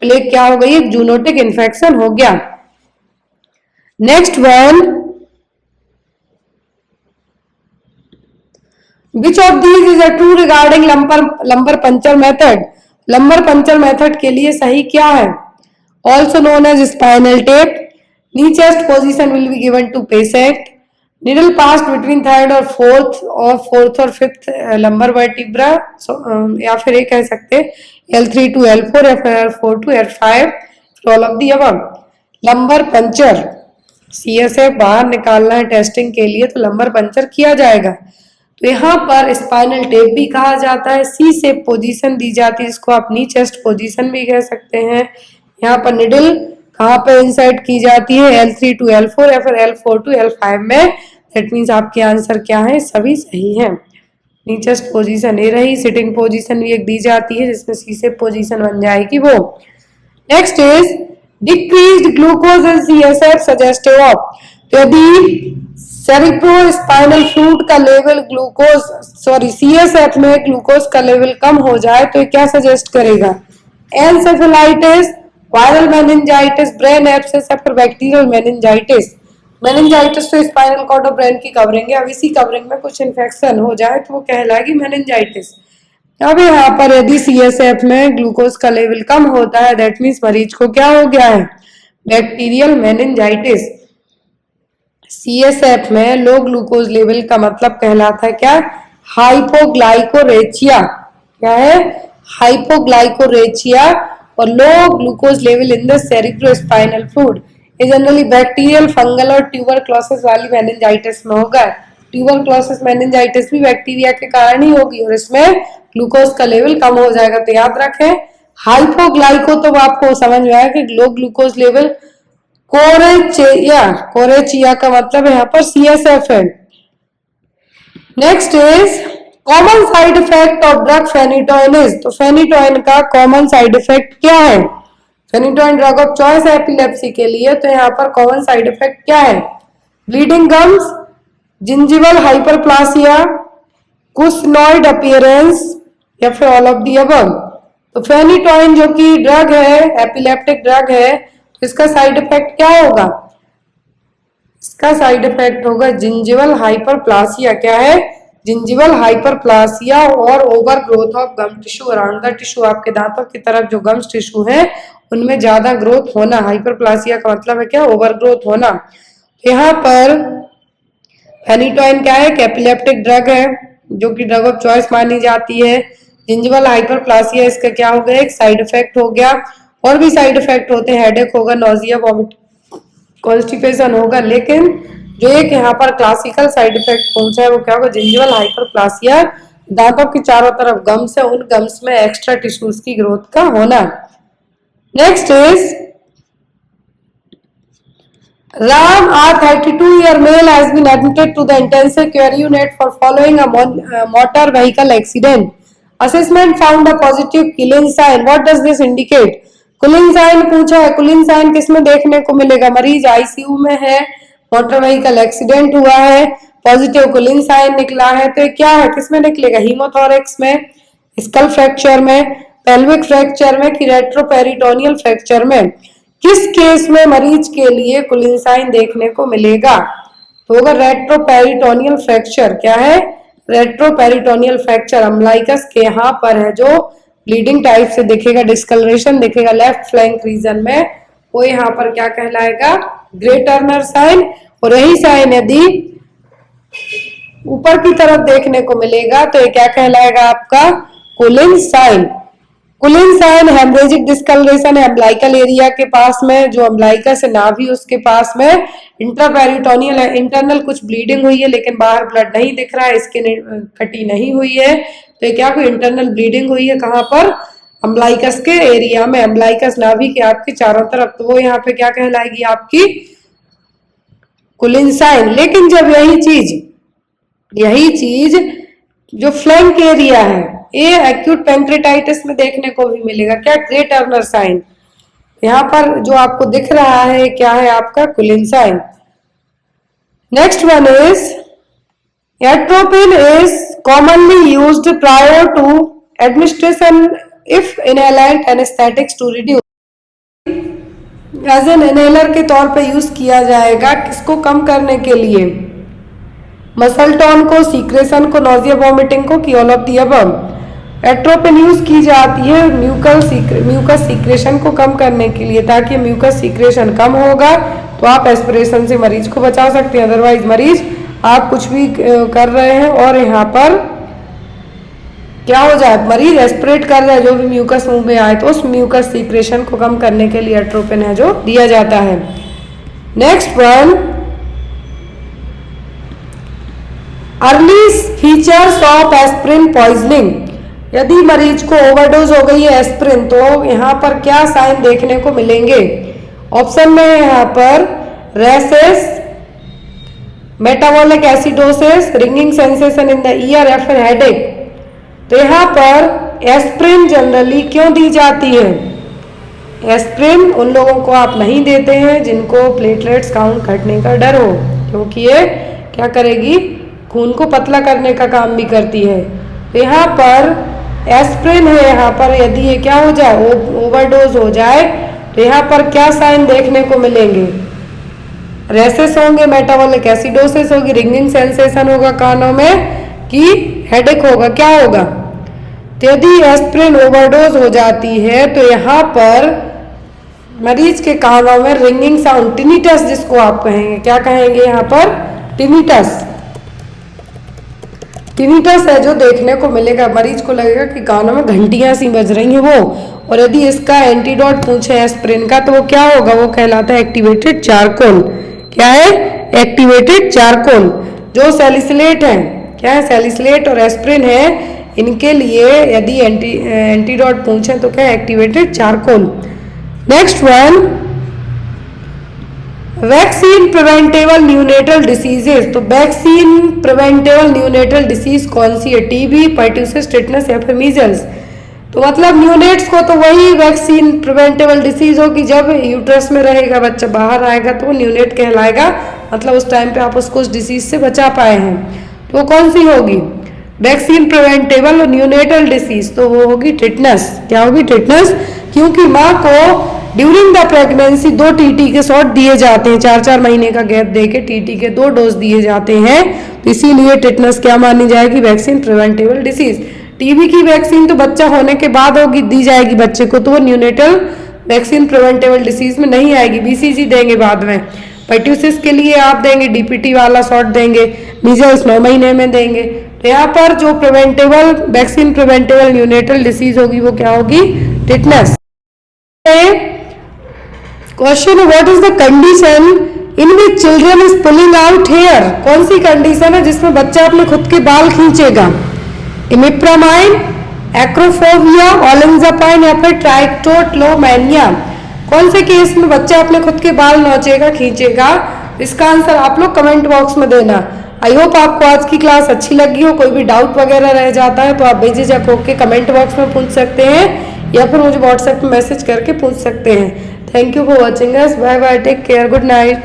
प्लेग क्या हो गई? एक जूनोटिक इन्फेक्शन हो गया। Next one, Which of these is a true regarding lumbar puncture method? Lumbar puncture method के लिए सही क्या है? Also known as spinal tape. Knee chest position will be given to patient. Needle passed between third और fourth और fifth lumbar vertebra. So या फिर ये कह सकते हैं L3 to L4 या फिर L4 to L5. All of the above. Lumbar puncture CSF बाहर निकालना है टेस्टिंग के लिए तो लंबर पंचर किया जाएगा। तो यहाँ पर स्पाइनल टेप भी कहा जाता है, सी शेप पोजीशन दी जाती है, इसको आप नी चेस्ट पोजीशन भी कह सकते हैं। यहाँ पर निडल कहाँ पे इंसर्ट की जाती है? L3 to L4 या फिर L4 to L5 में। दैट मीन्स आपके आंसर क्या है? सभी सही है। नी चेस्ट पोजीशन ये रही। सिटिंग पोजीशन भी एक दी जाती है जिसमें सी शेप पोजीशन बन जाएगी वो। Next is decreased glucose in CSF suggestive of. यदि सेरिब्रोस्पाइनल फ्लूइड का लेवल CSF में ग्लूकोज का लेवल कम हो जाए तो ये क्या सजेस्ट करेगा? Encephalitis, viral meningitis, brain abscess या फिर बैक्टीरियल मेनिंजाइटिस। मेनिंजाइटिस तो स्पाइनल कॉर्ड और ब्रेन की कवरिंग है, अब इसी कवरिंग में कुछ इन्फेक्शन हो जाए तो वो कहलाएगी मेनिंजाइटिस। अब यहाँ पर यदि CSF में ग्लूकोज का लेवल कम होता है दैट मीन्स मरीज को क्या हो गया है? Bacterial meningitis. CSF में लो ग्लूकोज लेवल का मतलब कहलाता है क्या? हाइपोग्लाइकोरेचिया। क्या है, हाइपोग्लाइकोरेचिया, और low glucose level in the cerebrospinal fluid. ये जनरली बैक्टीरियल, फंगल और ट्यूबरक्लोसिस वाली मेनिंजाइटिस में होगा। ट्यूबरक्लोसिस मेनिंजाइटिस भी बैक्टीरिया के कारण ही होगी और इसमें ग्लूकोज का लेवल कम हो जाएगा। तो याद रखें, हाइपोग्लाइको तो आपको समझ में आया कि लो ग्लूकोज लेवल, कोरेचिया का मतलब यहाँ पर CSF है। Next is common side effect of drug phenytoin is, तो फेनिटोइन का कॉमन साइड इफेक्ट क्या है? फेनिटोइन ड्रग ऑफ चॉइस है एपिलेप्सी के लिए, तो यहाँ पर कॉमन साइड इफेक्ट क्या है? Bleeding gums, gingival hyperplasia, cushingoid appearance, या फिर ऑल ऑफ दी अबव। तो फेनिटोइन जो कि ड्रग है, एपिलेप्टिक ड्रग है, तो इसका साइड इफेक्ट क्या होगा? इसका साइड इफेक्ट होगा जिंजिवल हाइपरप्लासिया। क्या है? जिंजिवल हाइपरप्लासिया और over growth of gum tissue around the tissue. आपके दांतों की तरफ जो गम्स टिश्यू है उनमें ज्यादा ग्रोथ होना। हाइपरप्लासिया का मतलब है क्या? ओवर ग्रोथ होना। यहाँ पर फेनिटोइन क्या है? एपिलेप्टिक ड्रग है जो कि ड्रग ऑफ चॉइस मानी जाती है। जिंजिवल हाइपरप्लासिया इसका क्या हो गया? एक साइड इफेक्ट हो गया। और भी साइड इफेक्ट होते हैं, हेडेक होगा, नोजिया, वॉमिट, कॉन्स्टिपेशन होगा, लेकिन जो एक यहाँ पर क्लासिकल साइड इफेक्ट पहुंचा है वो क्या होगा? जिंजिवल हाइपरप्लासिया, दांतों की चारों तरफ गम्स है, उन गम्स में एक्स्ट्रा टिश्यूज की ग्रोथ का होना। Next is Ram, a 32-year male, has been admitted to the intensive care unit for following a motor vehicle accident. Assessment found a positive Killing sign. What does this indicate? Killing sign पूछा है। Killing sign किसमें देखने को मिलेगा? मरीज ICU में है, motor vehicle accident हुआ है, पॉजिटिव Killing sign निकला है, तो ये क्या है? किसमें निकलेगा? हीमोथोरेक्स में, स्कल फ्रैक्चर में, पेल्विक फ्रैक्चर में, कि रेट्रोपेरिटोनियल फ्रैक्चर में? किस केस में मरीज के लिए Killing sign देखने को मिलेगा? तो अगर रेट्रोपेरिटोनियल फ्रैक्चर, क्या है? रेट्रोपेरिटोनियल फ्रैक्चर अम्बलाइकस के यहाँ पर है, जो ब्लीडिंग टाइप से दिखेगा, डिस्कलरेशन दिखेगा लेफ्ट फ्लैंक रीजन में, वो यहाँ पर क्या कहलाएगा? Grey Turner sign. और यही साइन यदि ऊपर की तरफ देखने को मिलेगा तो ये क्या कहलाएगा? आपका Killing sign। Killing sign haemorrhagic discolouration है अम्बलाइकल एरिया के पास में, जो अम्बलाइकस है नाभि उसके पास में। इंट्रापेरिटोनियल है, इंटरनल कुछ ब्लीडिंग हुई है लेकिन बाहर ब्लड नहीं दिख रहा है, स्किन कटी नहीं हुई है, तो ये क्या? कोई इंटरनल ब्लीडिंग हुई है, कहाँ पर? अम्बलाइकस के एरिया में, अम्बलाइकस नाभि के आपके चारों तरफ, तो वो यहाँ पे क्या कहलाएगी? आपकी Killing sign। लेकिन जब यही चीज जो फ्लैंक एरिया है, ये एक्यूट पैंक्रेटाइटिस में देखने को भी मिलेगा। क्या? Grey Turner sign. यहाँ पर जो आपको दिख रहा है क्या है? आपका Killing sign। Next one is atropine is commonly used prior to administration if inhalant anaesthetics to reduce. As an inhaler के तौर पे यूज किया जाएगा, किसको कम करने के लिए? मसल टोन को, सीक्रेशन को, नोजिया, वॉमिटिंग को, कि all of the above. Atropine use की जाती है म्यूकस सीक्रेशन को कम करने के लिए, ताकि म्यूकस सीक्रेशन कम होगा तो आप एस्पिरेशन से मरीज को बचा सकते हैं। अदरवाइज मरीज आप कुछ भी कर रहे हैं और यहाँ पर क्या हो जाए? मरीज एस्पिरेट कर रहा है, जो भी म्यूकस मुंह में आए, तो उस म्यूकस सीक्रेशन को कम करने के लिए एट्रोपिन है जो दिया जाता है। Next one, early features of aspirin poisoning. यदि मरीज को ओवरडोज हो गई है एस्पिरिन, तो यहाँ पर क्या साइन देखने को मिलेंगे? ऑप्शन में है यहाँ पर rashes, metabolic acidosis, ringing sensation in the year, या फिर हेडेक। तो यहाँ पर एस्पिरिन जनरली क्यों दी जाती है? एस्पिरिन उन लोगों को आप नहीं देते हैं जिनको प्लेटलेट्स काउंट घटने का डर हो, क्योंकि ये क्या करेगी? खून को पतला करने का काम भी करती है। तो यहाँ पर एस्पिरिन है, यहाँ पर यदि ये क्या हो जाए? ओवरडोज हो जाए, तो यहाँ पर क्या साइन देखने को मिलेंगे? रेसेस होंगे, मेटाबॉलिक एसिडोसिस होगी, रिंगिंग सेंसेशन होगा कानों में, कि हेडेक होगा। क्या होगा? तो यदि एस्पिरिन ओवरडोज हो जाती है तो यहाँ पर मरीज के कानों में रिंगिंग साउंड, टिनिटस जिसको आप कहेंगे, क्या कहेंगे यहाँ पर? टिनिटस। टिनिटस है जो देखने को मिलेगा, मरीज को लगेगा कि कानों में घंटियां सी बज रही हैं वो। और यदि इसका एंटीडोट पूछे एस्प्रिन का तो वो क्या होगा, वो कहलाता है एक्टिवेटेड चारकोल। क्या है? Activated charcoal. जो सैलिसिलेट है, क्या है? सैलिसिलेट और एस्प्रिन है, इनके लिए यदि एंटीडोट पूछे तो क्या है? Activated charcoal. Next one, vaccine preventable neonatal diseases. तो वैक्सीन प्रिवेंटेबल न्यूनेटल डिसीज कौन सी है? टीबी, पर्ट्यूसिस, टिटनस या फिर मीजल्स। तो मतलब न्यूनेट्स को तो वही वैक्सीन प्रिवेंटेबल डिसीज होगी, जब यूट्रस में रहेगा बच्चा, बाहर आएगा तो वो न्यूनेट कहलाएगा, मतलब उस टाइम पे आप उसको उस डिसीज से बचा पाए हैं। तो वो कौन सी होगी? वैक्सीन प्रिवेंटेबल न्यूनेटल डिसीज, तो वो होगी टिटनस। क्या होगी? टिटनस। क्योंकि माँ को ड्यूरिंग द प्रेगनेंसी 2 टीटी के शॉट दिए जाते हैं, 4-4 महीने का गैप देके टीटी के 2 डोज दिए जाते हैं, तो इसीलिए टिटनस क्या मानी जाएगी? Vaccine preventable disease. टीबी की वैक्सीन तो बच्चा होने के बाद होगी, दी जाएगी बच्चे को, तो वो न्यूनेटल वैक्सीन प्रिवेंटेबल डिसीज में नहीं आएगी, बीसीजी देंगे बाद में। पर्ट्यूसिस के लिए आप देंगे डीपीटी वाला शॉट देंगे, मीजल्स 9 महीने में देंगे। तो यहाँ पर जो preventable vaccine preventable neonatal disease होगी वो क्या होगी? Tetanus. Question, what is the condition in which children is pulling out here? कौन सी कंडीशन है जिसमें बच्चा अपने खुद के बाल खींचेगा? इमिप्रामाइन, एक्रोफोबिया, ओलिंजापाइन या फिर ट्राइकोटोलोमैनिया। कौन से केस में बच्चा अपने खुद के बाल नोचेगा, खींचेगा? इसका आंसर आप लोग कमेंट बॉक्स में देना। आई होप आपको आज की क्लास अच्छी लगी हो। कोई भी डाउट वगैरह रह जाता है तो आप बेझिझक होकर कमेंट बॉक्स में पूछ सकते हैं या फिर मुझे व्हाट्सएप में मैसेज करके पूछ सकते हैं। Thank you for watching us. Bye bye, take care, good night.